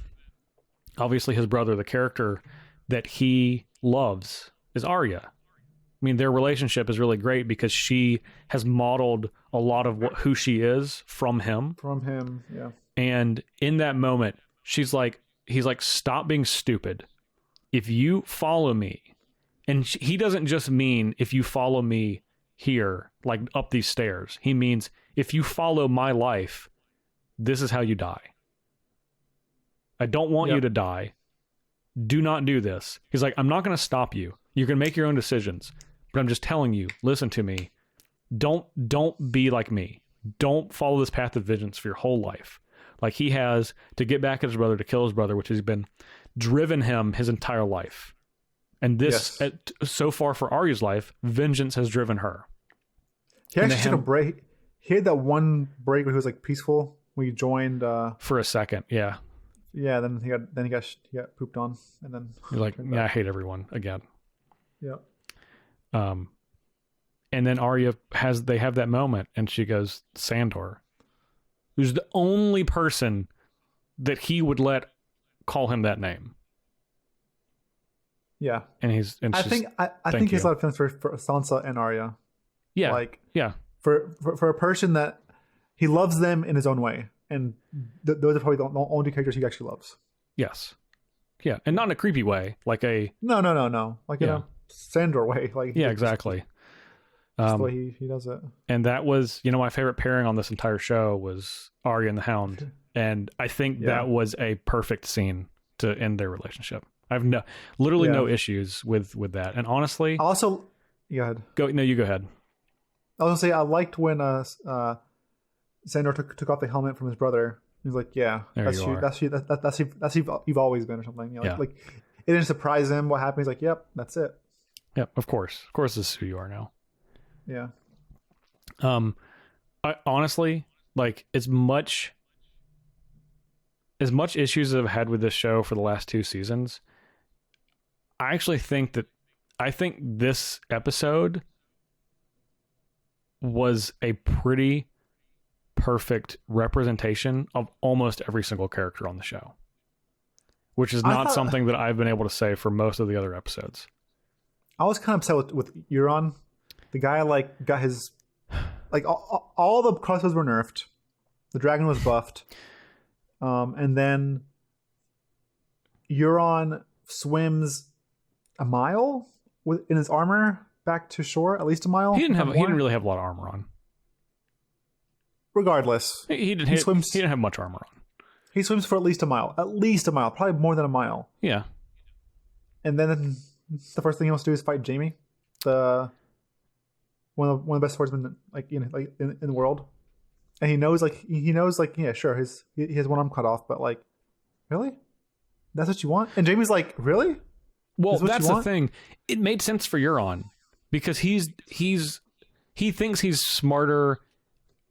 obviously his brother, the character that he loves is Arya. I mean, their relationship is really great because she has modeled a lot of who she is from him. From him, yeah. And in that moment, he's like, "Stop being stupid. If you follow me," and he doesn't just mean if you follow me here, like up these stairs. He means if you follow my life, this is how you die. I don't want you to die. Do not do this. He's like, "I'm not going to stop you. You can make your own decisions. But I'm just telling you, listen to me. Don't be like me. Don't follow this path of vengeance for your whole life." Like he has to get back at his brother, to kill his brother, which has been driven him his entire life. And this, so far for Arya's life, vengeance has driven her. He actually took a break. He had that one break where he was like peaceful. When he joined for a second, yeah. Yeah, then he got pooped on, and then he's like, "Yeah, I hate everyone again." Yeah. And then Arya they have that moment, and she goes, "Sandor," who's the only person that he would let call him that name. Yeah, and I think he has a lot of feelings for Sansa and Arya. Yeah, for a person that he loves them in his own way, and those are probably the only characters he actually loves. Yes, yeah, and not in a creepy way, like a no, like in a Sandor way, like exactly. That's the way he does it. And that was, my favorite pairing on this entire show was Arya and the Hound, and I think that was a perfect scene to end their relationship. I have no issues with that. And honestly, also, go ahead. You go ahead. I was gonna say I liked when Sandor took off the helmet from his brother. He was like, "Yeah, that's you. You've always been," or something. Like it didn't surprise him what happened. He's like, "Yep, that's it." Yeah, of course, this is who you are now. Yeah. I honestly, like, as much issues as I've had with this show for the last 2 seasons, I actually think this episode was a pretty perfect representation of almost every single character on the show, which is not something that I've been able to say for most of the other episodes. I was kind of upset with Euron. The guy got his all the crossbows were nerfed. The dragon was buffed. And then Euron swims a mile in his armor back to shore, at least a mile. He didn't really have a lot of armor on. Regardless, he didn't have much armor on. He swims for at least a mile, probably more than a mile. Yeah. And then the first thing he wants to do is fight Jaime, one of the best swordsmen in the world. And he knows yeah, sure, he has one arm cut off, but really? That's what you want? And Jaime's like, really? Well, that's the thing. It made sense for Euron because he thinks he's smarter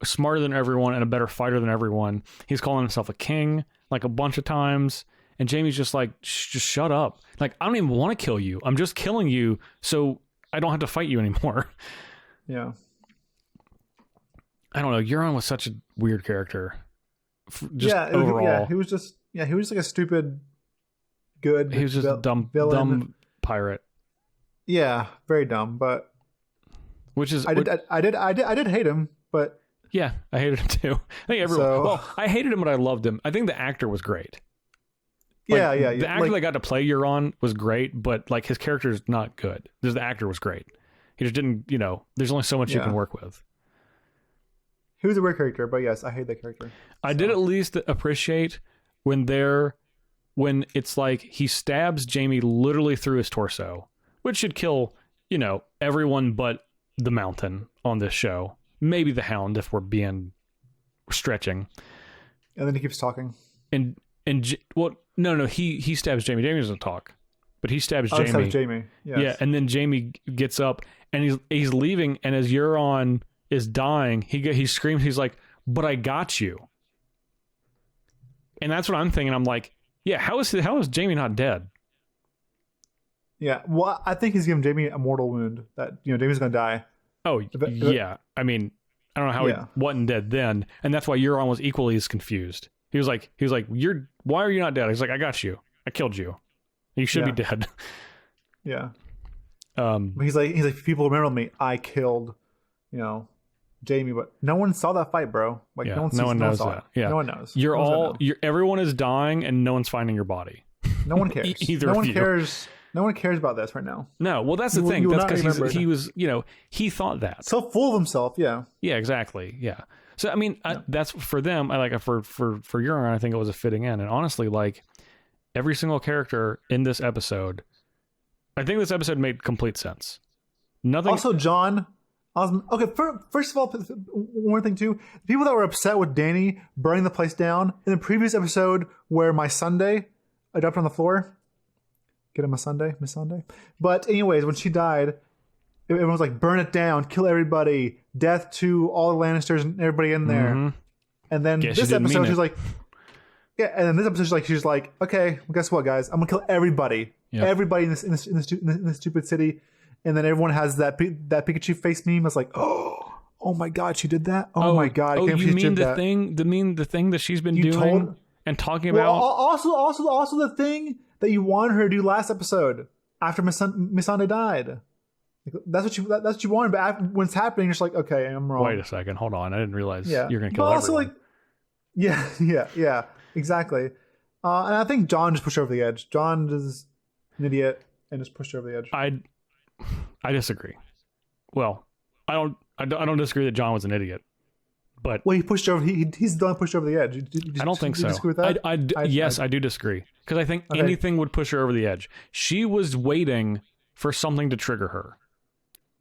than everyone and a better fighter than everyone. He's calling himself a king like a bunch of times, and Jaime's just like, just shut up. Like, I don't even want to kill you. I'm just killing you so I don't have to fight you anymore. Yeah. I don't know. Euron was such a weird character. Overall. He was like a stupid, good. He was just a dumb pirate. Yeah, very dumb. But which is I did hate him, but Yeah, I hated him too. I think everyone. So- Well, I hated him, but I loved him. I think the actor was great. Yeah, The actor that got to play Euron was great, but like his character is not good. Just the actor was great. He just didn't, there's only so much you can work with. He was a weird character, but yes, I hate that character. I did at least appreciate when it's like he stabs Jaime literally through his torso, which should kill, everyone but the Mountain on this show. Maybe the Hound if we're being stretching. And then he keeps talking. No, he stabs Jaime. Jaime doesn't talk, but he stabs Jaime. Stabs Jaime. Yes. Yeah, and then Jaime gets up and he's leaving, and as Euron is dying, he screams. He's like, "But I got you." And that's what I'm thinking. I'm like, yeah, how is Jaime not dead? Yeah, well, I think he's giving Jaime a mortal wound that Jaime's gonna die. Oh, yeah. I mean, I don't know how he wasn't dead then, and that's why Euron was equally as confused. He was like, why are you not dead? He's like, I got you. I killed you. You should be dead. Yeah. But he's like, people remember me. I killed, Jaime, but no one saw that fight, bro. Like no one knows that. Yeah. No one knows. Everyone is dying, and no one's finding your body. No one cares. Either no of one cares. No one cares about this right now. No, well, that's the thing. That's because he was, he thought that. So full of himself, yeah. Yeah, exactly. Yeah. So I mean, that's for them. I like for Euron. I think it was a fitting end. And honestly, like every single character in this episode, I think this episode made complete sense. Nothing. Also, Jon. Okay, first of all, one thing too. People that were upset with Dany burning the place down in the previous episode, where my Sunday I dropped on the floor. Get him a Sunday, Miss Sunday. But anyways, when she died, everyone was like, burn it down, kill everybody, death to all the Lannisters and everybody in there. Mm-hmm. And then this episode, she's like, and then this episode, she's like, okay, well, guess what, guys? I'm gonna kill everybody, everybody in this stupid city. And then everyone has that Pikachu face meme. It's like, oh my god, she did that. Oh my god, I can't believe she did that. The thing that she's been doing and talking about. Also the thing that you wanted her to do last episode after Missandei died. That's what you wanted, but when it's happening, you're just like, okay, I'm wrong. Wait a second, hold on. I didn't realize you're going to kill everyone. Yeah, exactly. And I think Jon just pushed her over the edge. Jon is an idiot and just pushed her over the edge. I disagree. Well, I don't disagree that Jon was an idiot. But he pushed over. He's the one pushed over the edge. I don't think so. Disagree with that? I do disagree because I think anything would push her over the edge. She was waiting for something to trigger her.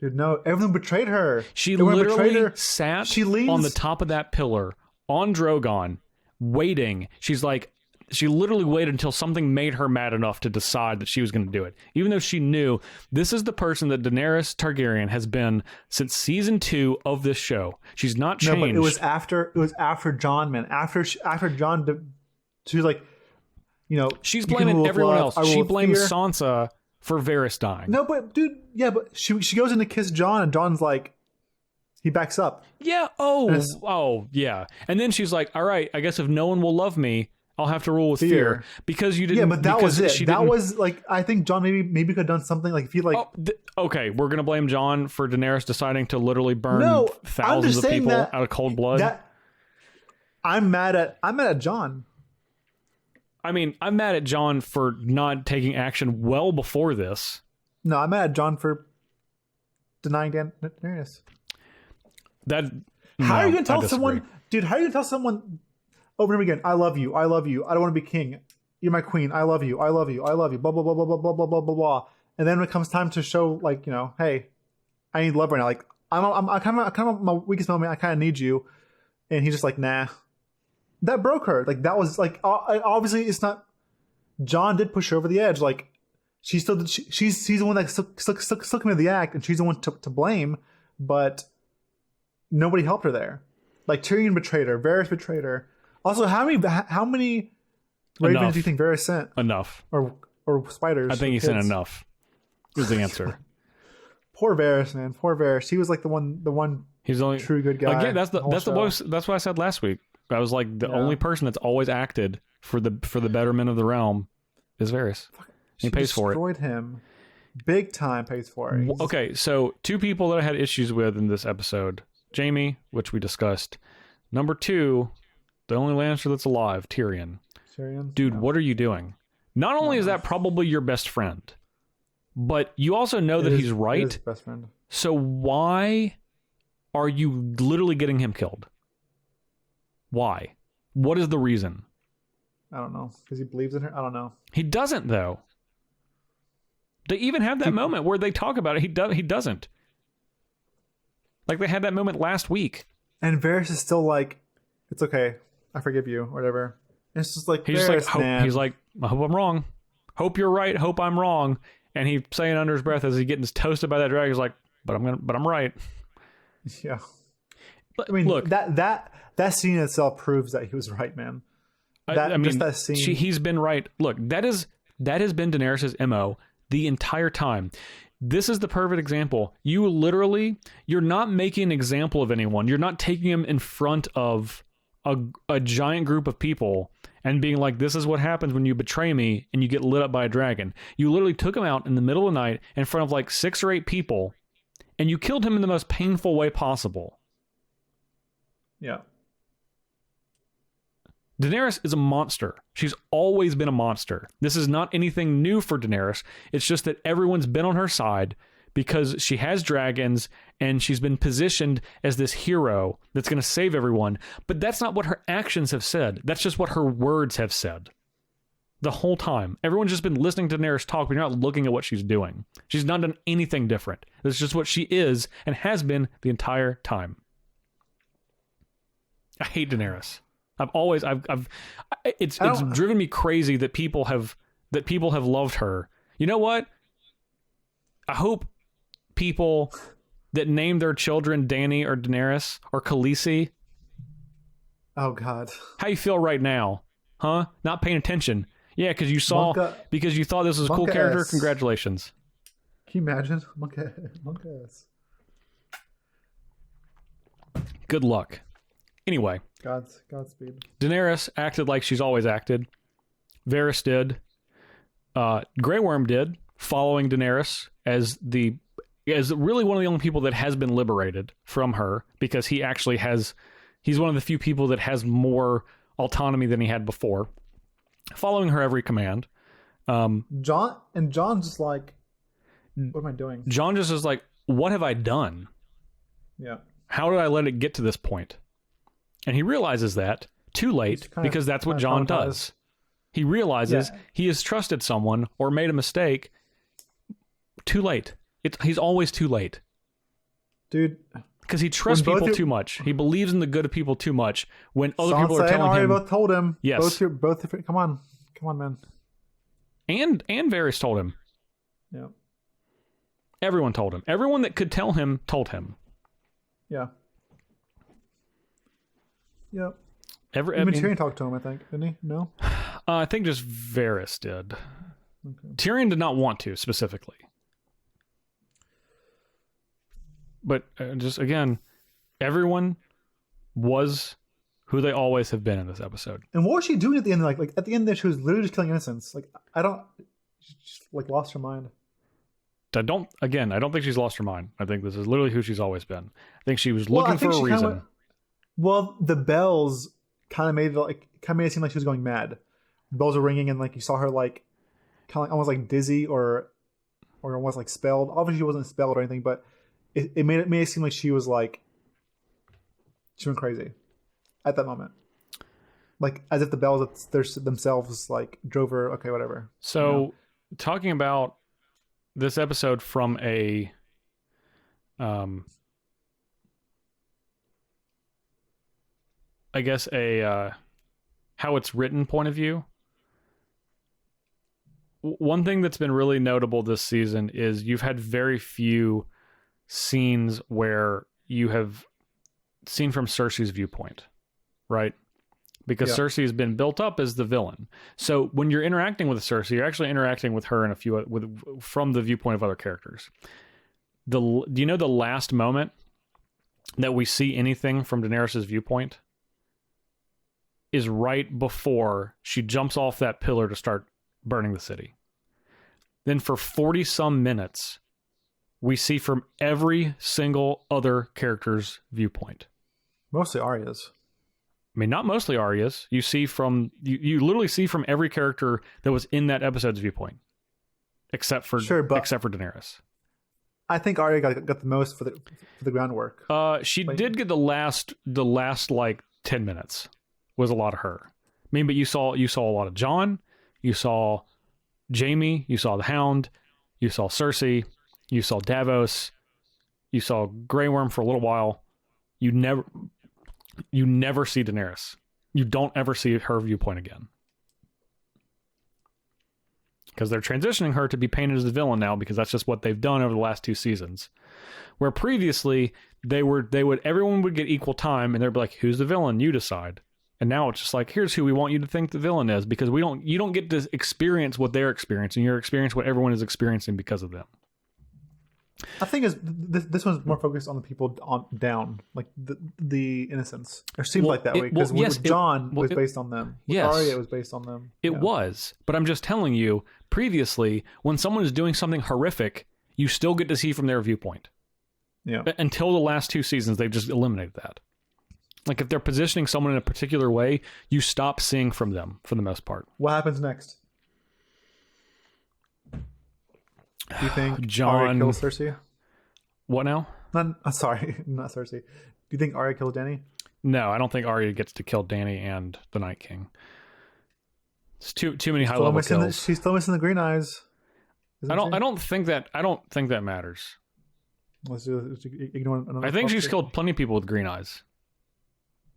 Dude, no, everyone betrayed her. She literally sat on the top of that pillar on Drogon, waiting. She literally waited until something made her mad enough to decide that she was going to do it. Even though she knew this is the person that Daenerys Targaryen has been since season 2 of this show. She's not changed. No, but it was after Jon, man. After Jon, she was like, she's blaming everyone else. She blames Sansa for Varys dying. No, but dude, yeah, but she goes in to kiss Jon, and Jon's like, he backs up. Yeah. Yeah. And then she's like, all right, I guess if no one will love me, I'll have to rule with fear because you didn't. Yeah, but that was it. That was like, I think Jon maybe could have done something like if he like. Okay, we're gonna blame Jon for Daenerys deciding to literally burn thousands of people out of cold blood. I'm mad at Jon. I mean, I'm mad at Jon for not taking action well before this. No, I'm mad at Jon for denying Daenerys. How are you gonna tell someone, dude? How are you gonna tell someone? Over and over again, I love you. I love you. I don't want to be king. You're my queen. I love you. I love you. I love you. Blah blah blah blah blah blah blah blah blah blah. And then when it comes time to show, like, hey, I need love right now. Like, I'm kind of my weakest moment. I kind of need you. And he's just like, nah. That broke her. Like, that was like, obviously it's not. Jon did push her over the edge. Like, she's the one that stuck him in the act, and she's the one to blame. But nobody helped her there. Like, Tyrion betrayed her. Varys betrayed her. Also, how many ravens do you think Varys sent? Enough. Or spiders? I think he sent enough. Is the answer. Poor Varys, man. Poor Varys. He was like the one. He's the only true good guy. Again, that's what I said last week. I was like, the only person that's always acted for the betterment of the realm is Varys. He pays for it. Destroyed him. Big time pays for it. Okay, so 2 people that I had issues with in this episode. Jaime, which we discussed. Number 2, the only Lannister that's alive, Tyrion. Dude, what are you doing? Not only is that probably your best friend, but you also know that he's right. His best friend. So why are you literally getting him killed? Why? What is the reason? I don't know. Because he believes in her? I don't know. He doesn't, though. They even have that moment where they talk about it. He doesn't. Like, they had that moment last week. And Varys is still like, it's okay. I forgive you, or whatever. And it's just like, he's Varys, just like, man. he's like, I hope I'm wrong. Hope you're right. Hope I'm wrong. And he's saying under his breath as he's getting toasted by that dragon, he's like, but I'm right. Yeah. But, I mean, look, that scene itself proves that he was right, man. I mean, just that scene. He's been right. Look, that has been Daenerys' MO the entire time. This is the perfect example. You're not making an example of anyone. You're not taking him in front of a giant group of people and being like, this is what happens when you betray me and you get lit up by a dragon. You literally took him out in the middle of the night in front of like 6 or 8 people, and you killed him in the most painful way possible. Yeah. Daenerys is a monster. She's always been a monster. This is not anything new for Daenerys. It's just that everyone's been on her side because she has dragons and she's been positioned as this hero that's going to save everyone. But that's not what her actions have said. That's just what her words have said. The whole time. Everyone's just been listening to Daenerys talk, but you're not looking at what she's doing. She's not done anything different. It's just what she is and has been the entire time. I hate Daenerys. It's driven me crazy that people have loved her. You know what? I hope people that name their children Dany or Daenerys or Khaleesi. Oh God. How you feel right now? Huh? Not paying attention. Yeah, because you thought this was a cool character. Congratulations. Can you imagine? Monka. Good luck. Anyway. Godspeed. Daenerys acted like she's always acted. Varys did. Grey Worm did, following Daenerys as really one of the only people that has been liberated from her, because he's one of the few people that has more autonomy than he had before, following her every command. John's just like, what am I doing? Jon just is like, what have I done? Yeah. How did I let it get to this point? And he realizes that too late, because that's what Jon does. He realizes he has trusted someone or made a mistake too late. He's always too late. Dude. Because he trusts people too much. He believes in the good of people too much. When other people are telling him... both told him. Yes. Both come on, man. And Varys told him. Yeah. Everyone told him. Everyone that could tell him told him. Yeah. Yep. Even Tyrion talked to him, I think, didn't he? No? I think just Varys did. Okay. Tyrion did not want to, specifically. But just, again, everyone was who they always have been in this episode. And what was she doing at the end? Like at the end there, she was literally just killing innocents. She just lost her mind. I don't think she's lost her mind. I think this is literally who she's always been. I think she was looking for a reason. Well, the bells kind of made it seem like she was going mad. The bells were ringing, and like you saw her like kind of almost like dizzy or almost like spelled. Obviously, she wasn't spelled or anything, but it made it seem like she was like she went crazy at that moment, like as if the bells themselves like drove her. Okay, whatever. So, talking about this episode from a I guess how it's written point of view. One thing that's been really notable this season is you've had very few scenes where you have seen from Cersei's viewpoint, right? Because Cersei has been built up as the villain. So when you're interacting with Cersei, you're actually interacting with her in from the viewpoint of other characters. Do you know the last moment that we see anything from Daenerys' viewpoint is right before she jumps off that pillar to start burning the city. Then for 40 some minutes, we see from every single other character's viewpoint. Mostly Arya's. I mean, not mostly Arya's. You see from you literally see from every character that was in that episode's viewpoint, except for Daenerys. I think Arya got the most for the groundwork. She did get the last like 10 minutes was a lot of her. I mean, but you saw a lot of Jon, you saw Jaime, you saw the Hound, you saw Cersei, you saw Davos, you saw Grey Worm for a little while. You never see Daenerys. You don't ever see her viewpoint again. Because they're transitioning her to be painted as the villain now, because that's just what they've done over the last 2 seasons. Where previously everyone would get equal time, and they'd be like, "Who's the villain? You decide." And now it's just like, "Here's who we want you to think the villain is," because you don't get to experience what they're experiencing. You're experiencing what everyone is experiencing because of them. I think this one's more focused on the people down, like the innocents. It seemed like that way because Jon was based on them. With Arya was based on them. It was, but I'm just telling you. Previously, when someone is doing something horrific, you still get to see from their viewpoint. Yeah. Until the last 2 seasons, they've just eliminated that. Like if they're positioning someone in a particular way, you stop seeing from them for the most part. What happens next? Do you think Jon Arya kills Cersei? What now? Sorry, not Cersei. Do you think Arya kills Dany? No, I don't think Arya gets to kill Dany and the Night King. It's too many high level kills. She's still missing the green eyes. I don't think that matters. Let's ignore another. I think she's killed plenty of people with green eyes.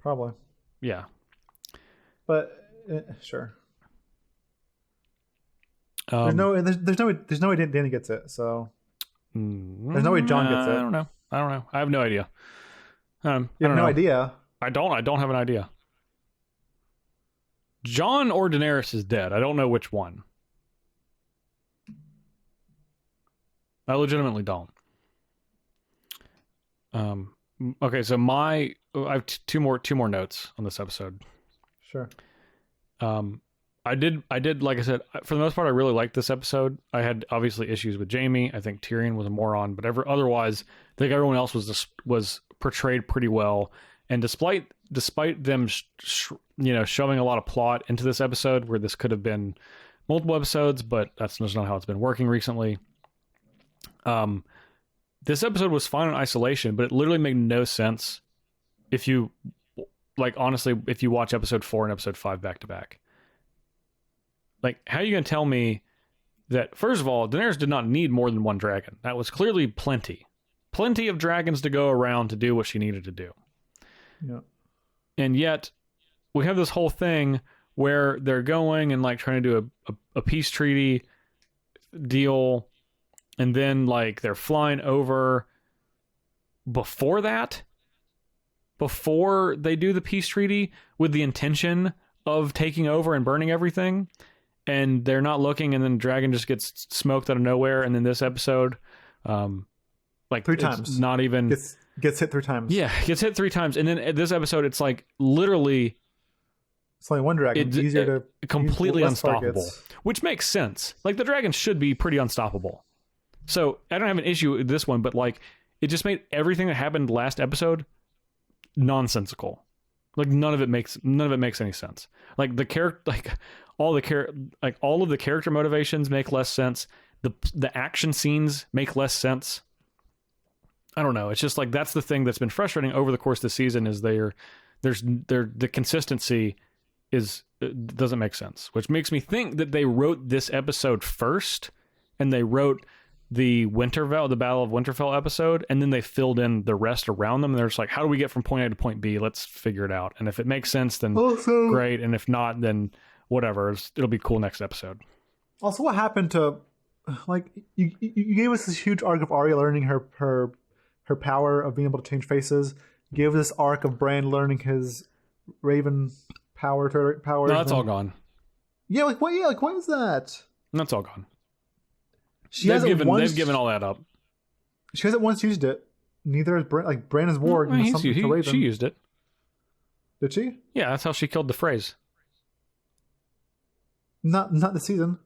Probably. Yeah. But sure. There's no way Dany gets it. So there's no way Jon gets it. I don't know. I have no idea. You have no idea. I don't have an idea. Jon or Daenerys is dead. I don't know which one. I legitimately don't. Okay, so I have two more notes on this episode. Sure. I did like I said, for the most part I really liked this episode. I had obviously issues with Jaime. I think Tyrion was a moron, but otherwise I think everyone else was portrayed pretty well. And despite them shoving a lot of plot into this episode where this could have been multiple episodes, but that's just not how it's been working recently. This episode was fine in isolation, but it literally made no sense if you if you watch episode 4 and episode 5 back to back. Like, how are you going to tell me that, first of all, Daenerys did not need more than one dragon? That was clearly plenty of dragons to go around to do what she needed to do. Yeah. And yet we have this whole thing where they're going and like trying to do a peace treaty deal, and then like they're flying over before they do the peace treaty with the intention of taking over and burning everything, and they're not looking, and then dragon just gets smoked out of nowhere. And then this episode, like 3 times, not even gets hit 3 times. Yeah, gets hit 3 times, and then at this episode, it's like literally it's only one dragon. It's easier to completely unstoppable, targets. Which makes sense. Like the dragon should be pretty unstoppable. So I don't have an issue with this one, but like it just made everything that happened last episode nonsensical. Like none of it makes any sense. Like the character, all of the character motivations make less sense. The action scenes make less sense. I don't know. It's just like that's the thing that's been frustrating over the course of the season is the consistency doesn't make sense, which makes me think that they wrote this episode first, and they wrote the Battle of Winterfell episode, and then they filled in the rest around them. And they're just like, how do we get from point A to point B? Let's figure it out. And if it makes sense, then great. And if not, then whatever. It'll be cool next episode. Also, what happened to, like, you gave us this huge arc of Arya learning her power of being able to change faces. You gave us this arc of Bran learning his Raven powers. No, that's all gone. Yeah, like what? Yeah, like what is that? That's all gone. They've given all that up. She hasn't once used it. Neither has Bran. Like Bran is Ward. She used it. Did she? Yeah, that's how she killed the Freys. Not this season.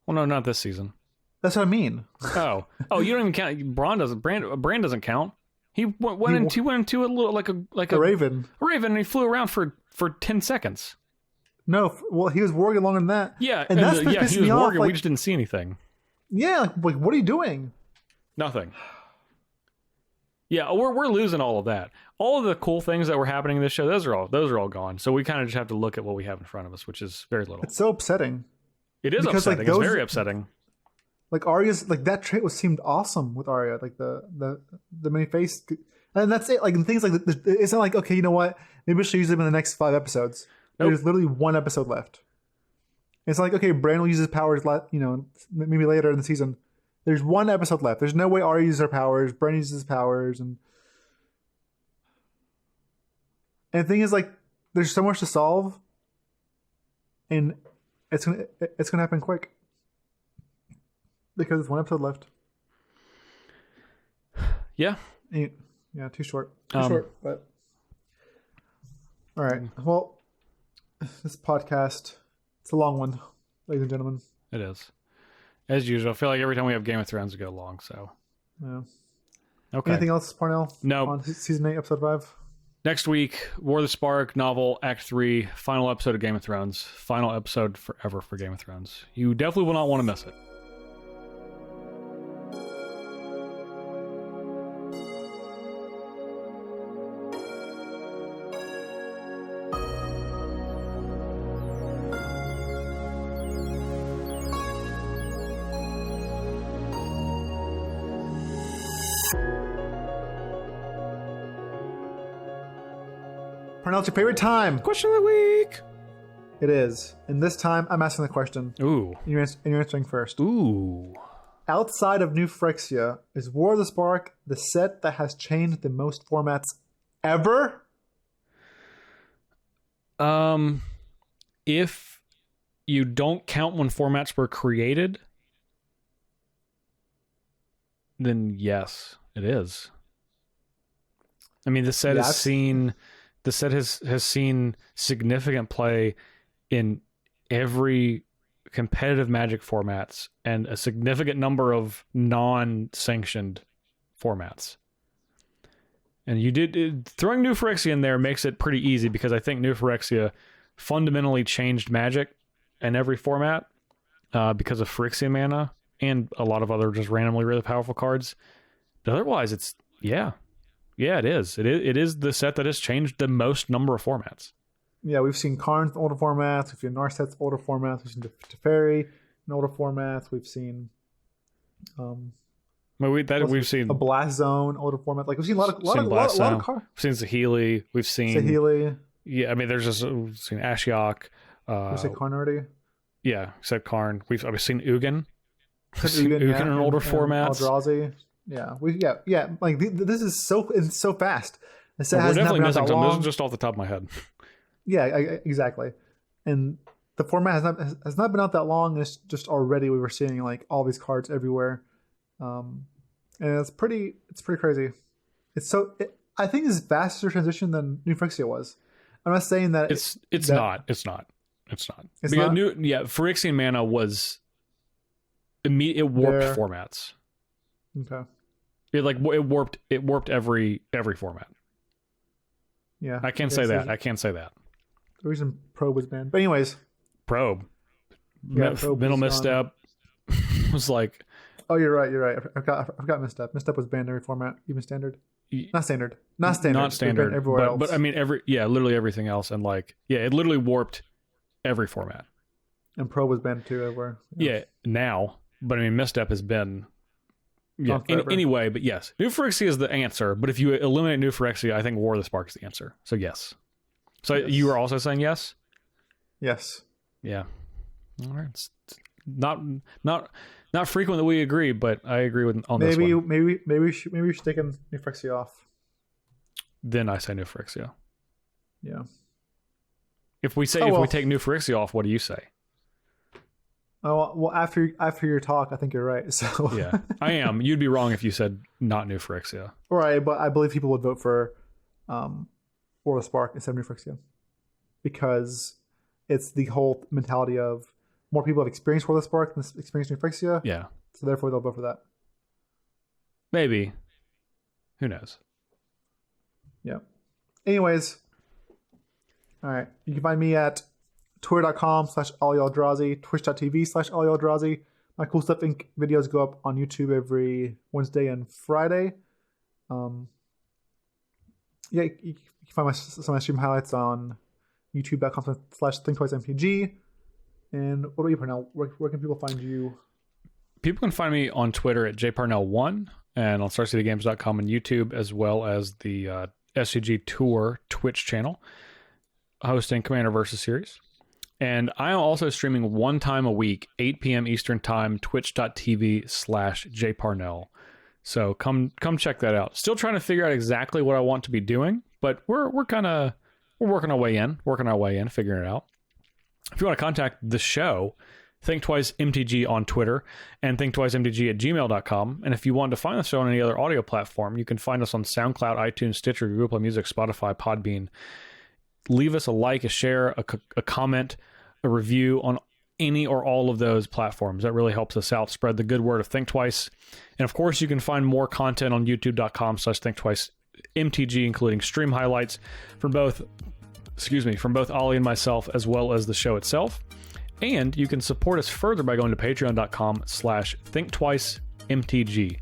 Well, no, not this season. That's what I mean. Oh, you don't even count. Brand doesn't count. He went into a little like a Raven. A raven, and he flew around for 10 seconds. No, well, he was warging longer than that. Yeah, and that's he was warging. Like, we just didn't see anything. Yeah, like what are you doing? Nothing. Yeah, we're losing all of that. All of the cool things that were happening in this show, those are all gone. So we kind of just have to look at what we have in front of us, which is very little. It's so upsetting. It is because, upsetting. It's very upsetting. Like Arya's, like that trait seemed awesome with Arya, like the many face, and that's it. Like and things like it's not like, okay, you know what? Maybe we should use them in the next 5 episodes. Nope. There's literally 1 episode left. It's like, okay, Bran will use his powers, maybe later in the season. There's 1 episode left. There's no way Arya uses her powers. Bran uses his powers, and the thing is, like, there's so much to solve, and it's gonna happen quick because there's 1 episode left. Yeah, too short. Too short, but all right. Well, this podcast, it's a long one, ladies and gentlemen. It is. As usual, I feel like every time we have Game of Thrones, we go long. So, yeah. Okay. Anything else, Parnell? No. On season 8, episode 5. Next week, War of the Spark novel, Act 3, final episode of Game of Thrones, final episode forever for Game of Thrones. You definitely will not want to miss it. Parnell, it's your favorite time. Question of the week. It is. And this time, I'm asking the question. Ooh. And you're answering first. Ooh. Outside of New Phyrexia, is War of the Spark the set that has changed the most formats ever? If you don't count when formats were created, then yes, it is. I mean, the set has seen significant play in every competitive Magic formats and a significant number of non-sanctioned formats. And throwing New Phyrexia in there makes it pretty easy because I think New Phyrexia fundamentally changed Magic in every format because of Phyrexian mana and a lot of other just randomly really powerful cards. But otherwise, it is. It is the set that has changed the most number of formats. Yeah, we've seen Karn's older formats. We've seen Narset's older formats. We've seen Teferi in older formats. We've seen we've seen a Blast Zone older format. Like we've seen a lot of cards. We've seen Saheeli. We've seen Saheeli. Yeah, I mean, we've seen Ashiok. We said Karn already. Yeah, said Karn. I've seen Ugin. Ugin in older formats. Eldrazi. Yeah, Like this is it's so fast. We're definitely missing some. This is just off the top of my head. Yeah, exactly. And the format has not been out that long. It's just already we were seeing like all these cards everywhere, and it's pretty crazy. I think it's a faster transition than New Phyrexia was. I'm not saying that it's not. It's not. Phyrexian mana was immediate. It warped formats. Okay. It warped every format. Yeah. I can't say that. The reason Probe was banned. But anyways. Probe. Probe Middle Misstep was like... Oh, you're right. I forgot Misstep. Misstep was banned every format, even standard. Not standard. Not standard. Everywhere else. But I mean, literally everything else. And it literally warped every format. And Probe was banned too everywhere. Yeah, now. But I mean, Misstep has been... Yeah. Anyway, but yes, New Phyrexia is the answer. But if you eliminate New Phyrexia, I think War of the Spark is the answer. So yes. So yes. You were also saying yes. Yes. Yeah. All right. It's not frequent that we agree, but I agree on this one. Maybe we should take New Phyrexia off. Then I say New Phyrexia. Yeah. If we take New Phyrexia off, what do you say? Oh well, after your talk, I think you're right. So yeah, I am. You'd be wrong if you said not New Phyrexia. Right, but I believe people would vote for War of the Spark instead of New Phyrexia because it's the whole mentality of more people have experienced War of the Spark than experienced New Phyrexia. Yeah, So therefore, they'll vote for that. Maybe. Who knows? Yeah. Anyways, all right. You can find me at twitter.com/Ali Aintrazi, twitch.tv/Ali Aintrazi. My Cool Stuff Inc. videos go up on YouTube every Wednesday and Friday. Yeah, you can find some of my stream highlights on youtube.com/thinktwiceMTG. And what about you, Parnell? Where can people find you? People can find me on Twitter at jparnell1 and on StarCityGames.com and YouTube, as well as the SCG Tour Twitch channel, hosting Commander Versus series. And I am also streaming one time a week, 8 p.m. Eastern Time, twitch.tv/jparnell. So come check that out. Still trying to figure out exactly what I want to be doing, but we're working our way in, figuring it out. If you want to contact the show, Think Twice MTG on Twitter and thinktwicemtg@gmail.com. And if you want to find the show on any other audio platform, you can find us on SoundCloud, iTunes, Stitcher, Google Play Music, Spotify, Podbean. Leave us a like, a share, a comment, a review on any or all of those platforms. That really helps us out, spread the good word of Think Twice. And of course, you can find more content on youtube.com/thinktwiceMTG, including stream highlights from both Ali and myself, as well as the show itself. And you can support us further by going to patreon.com/thinktwiceMTG.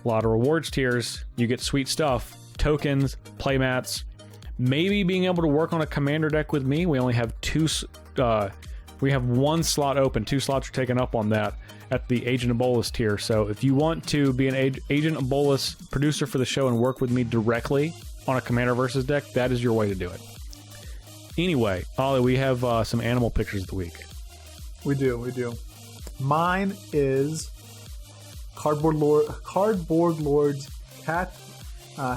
A lot of rewards tiers. You get sweet stuff, tokens, playmats, maybe being able to work on a commander deck with me. We only have we have one slot open. 2 slots are taken up on that at the Agent Ebolas tier. So if you want to be an Agent Ebolas producer for the show and work with me directly on a Commander Versus deck, that is your way to do it. Anyway, Ollie, we have some animal pictures of the week. We do. Mine is Cardboard Lord's cat,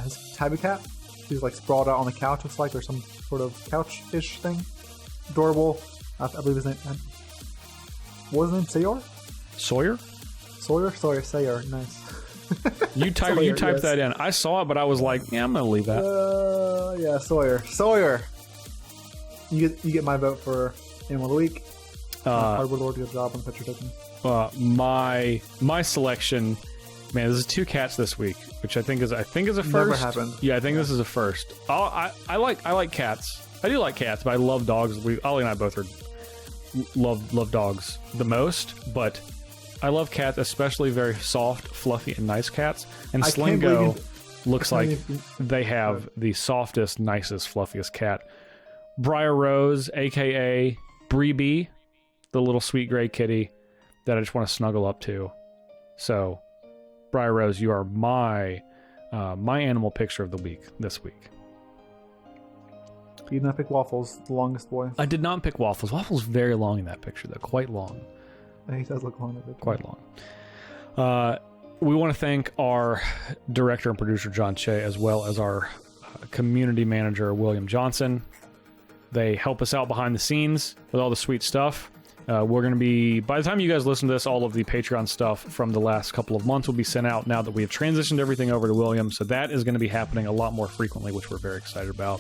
his tabby cat. He's like sprawled out on the couch, looks like, or some sort of couch-ish thing. Adorable. I believe his name. What was his name? Sawyer? Sayer. Nice. You typed yes. that in. I saw it, but I was like, yeah, I'm gonna leave that. Yeah, Sawyer. You get my vote for Animal of the Week. Cardboard Lord, good job on the picture taking. My selection, man. There's 2 cats this week, which I think is a first. Never happened. Yeah, I think this is a first. I like cats. I do like cats, but I love dogs. Ollie and I both love dogs the most, but I love cats, especially very soft, fluffy, and nice cats. And Slingo looks like they have the softest, nicest, fluffiest cat. Briar Rose, aka Bree, the little sweet gray kitty that I just want to snuggle up to. So, Briar Rose, you are my animal picture of the week this week. You did not pick Waffles, the longest boy. I did not pick Waffles. Waffles very long in that picture, though. Quite long. He does look long in that picture. Quite long. We want to thank our director and producer, John Choi, as well as our community manager, William Johnson. They help us out behind the scenes with all the sweet stuff. We're going to be, by the time you guys listen to this, all of the Patreon stuff from the last couple of months will be sent out now that we have transitioned everything over to William. So that is going to be happening a lot more frequently, which we're very excited about.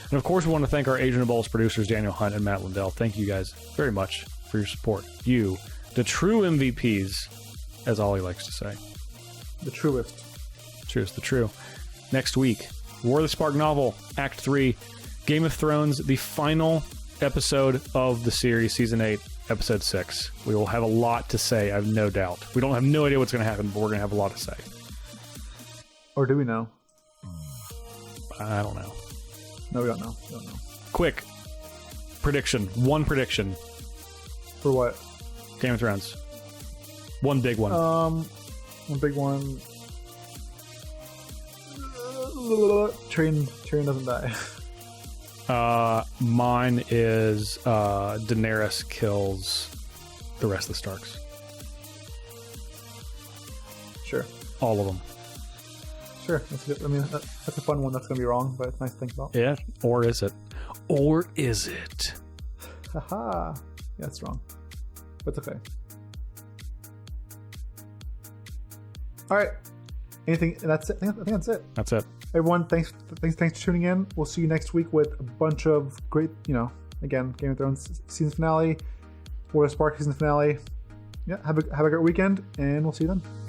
And of course, we want to thank our Agent of Bowls producers, Daniel Hunt and Matt Lindell. Thank you guys very much for your support. You, the true MVPs, as Ollie likes to say. The truest. The true. Next week, War of the Spark novel, Act 3, Game of Thrones, the final episode of the series, Season 8, Episode 6. We will have a lot to say, I have no doubt. We don't have no idea what's going to happen, but we're going to have a lot to say. Or do we know? I don't know. No, we don't know. Quick prediction. One prediction. For what? Game of Thrones. One big one. One big one. Tyrion doesn't die. Mine is Daenerys kills the rest of the Starks. Sure. All of them. Sure. That's good. I mean, that's a fun one. That's going to be wrong, but it's nice to think about. Yeah. Or is it? Or is it? Haha. Yeah, it's wrong. But it's okay. All right. Anything? That's it. I think that's it. That's it. Everyone, thanks for tuning in. We'll see you next week with a bunch of great, again, Game of Thrones season finale, War of Spark season finale, Yeah, have a great weekend, and we'll see you then.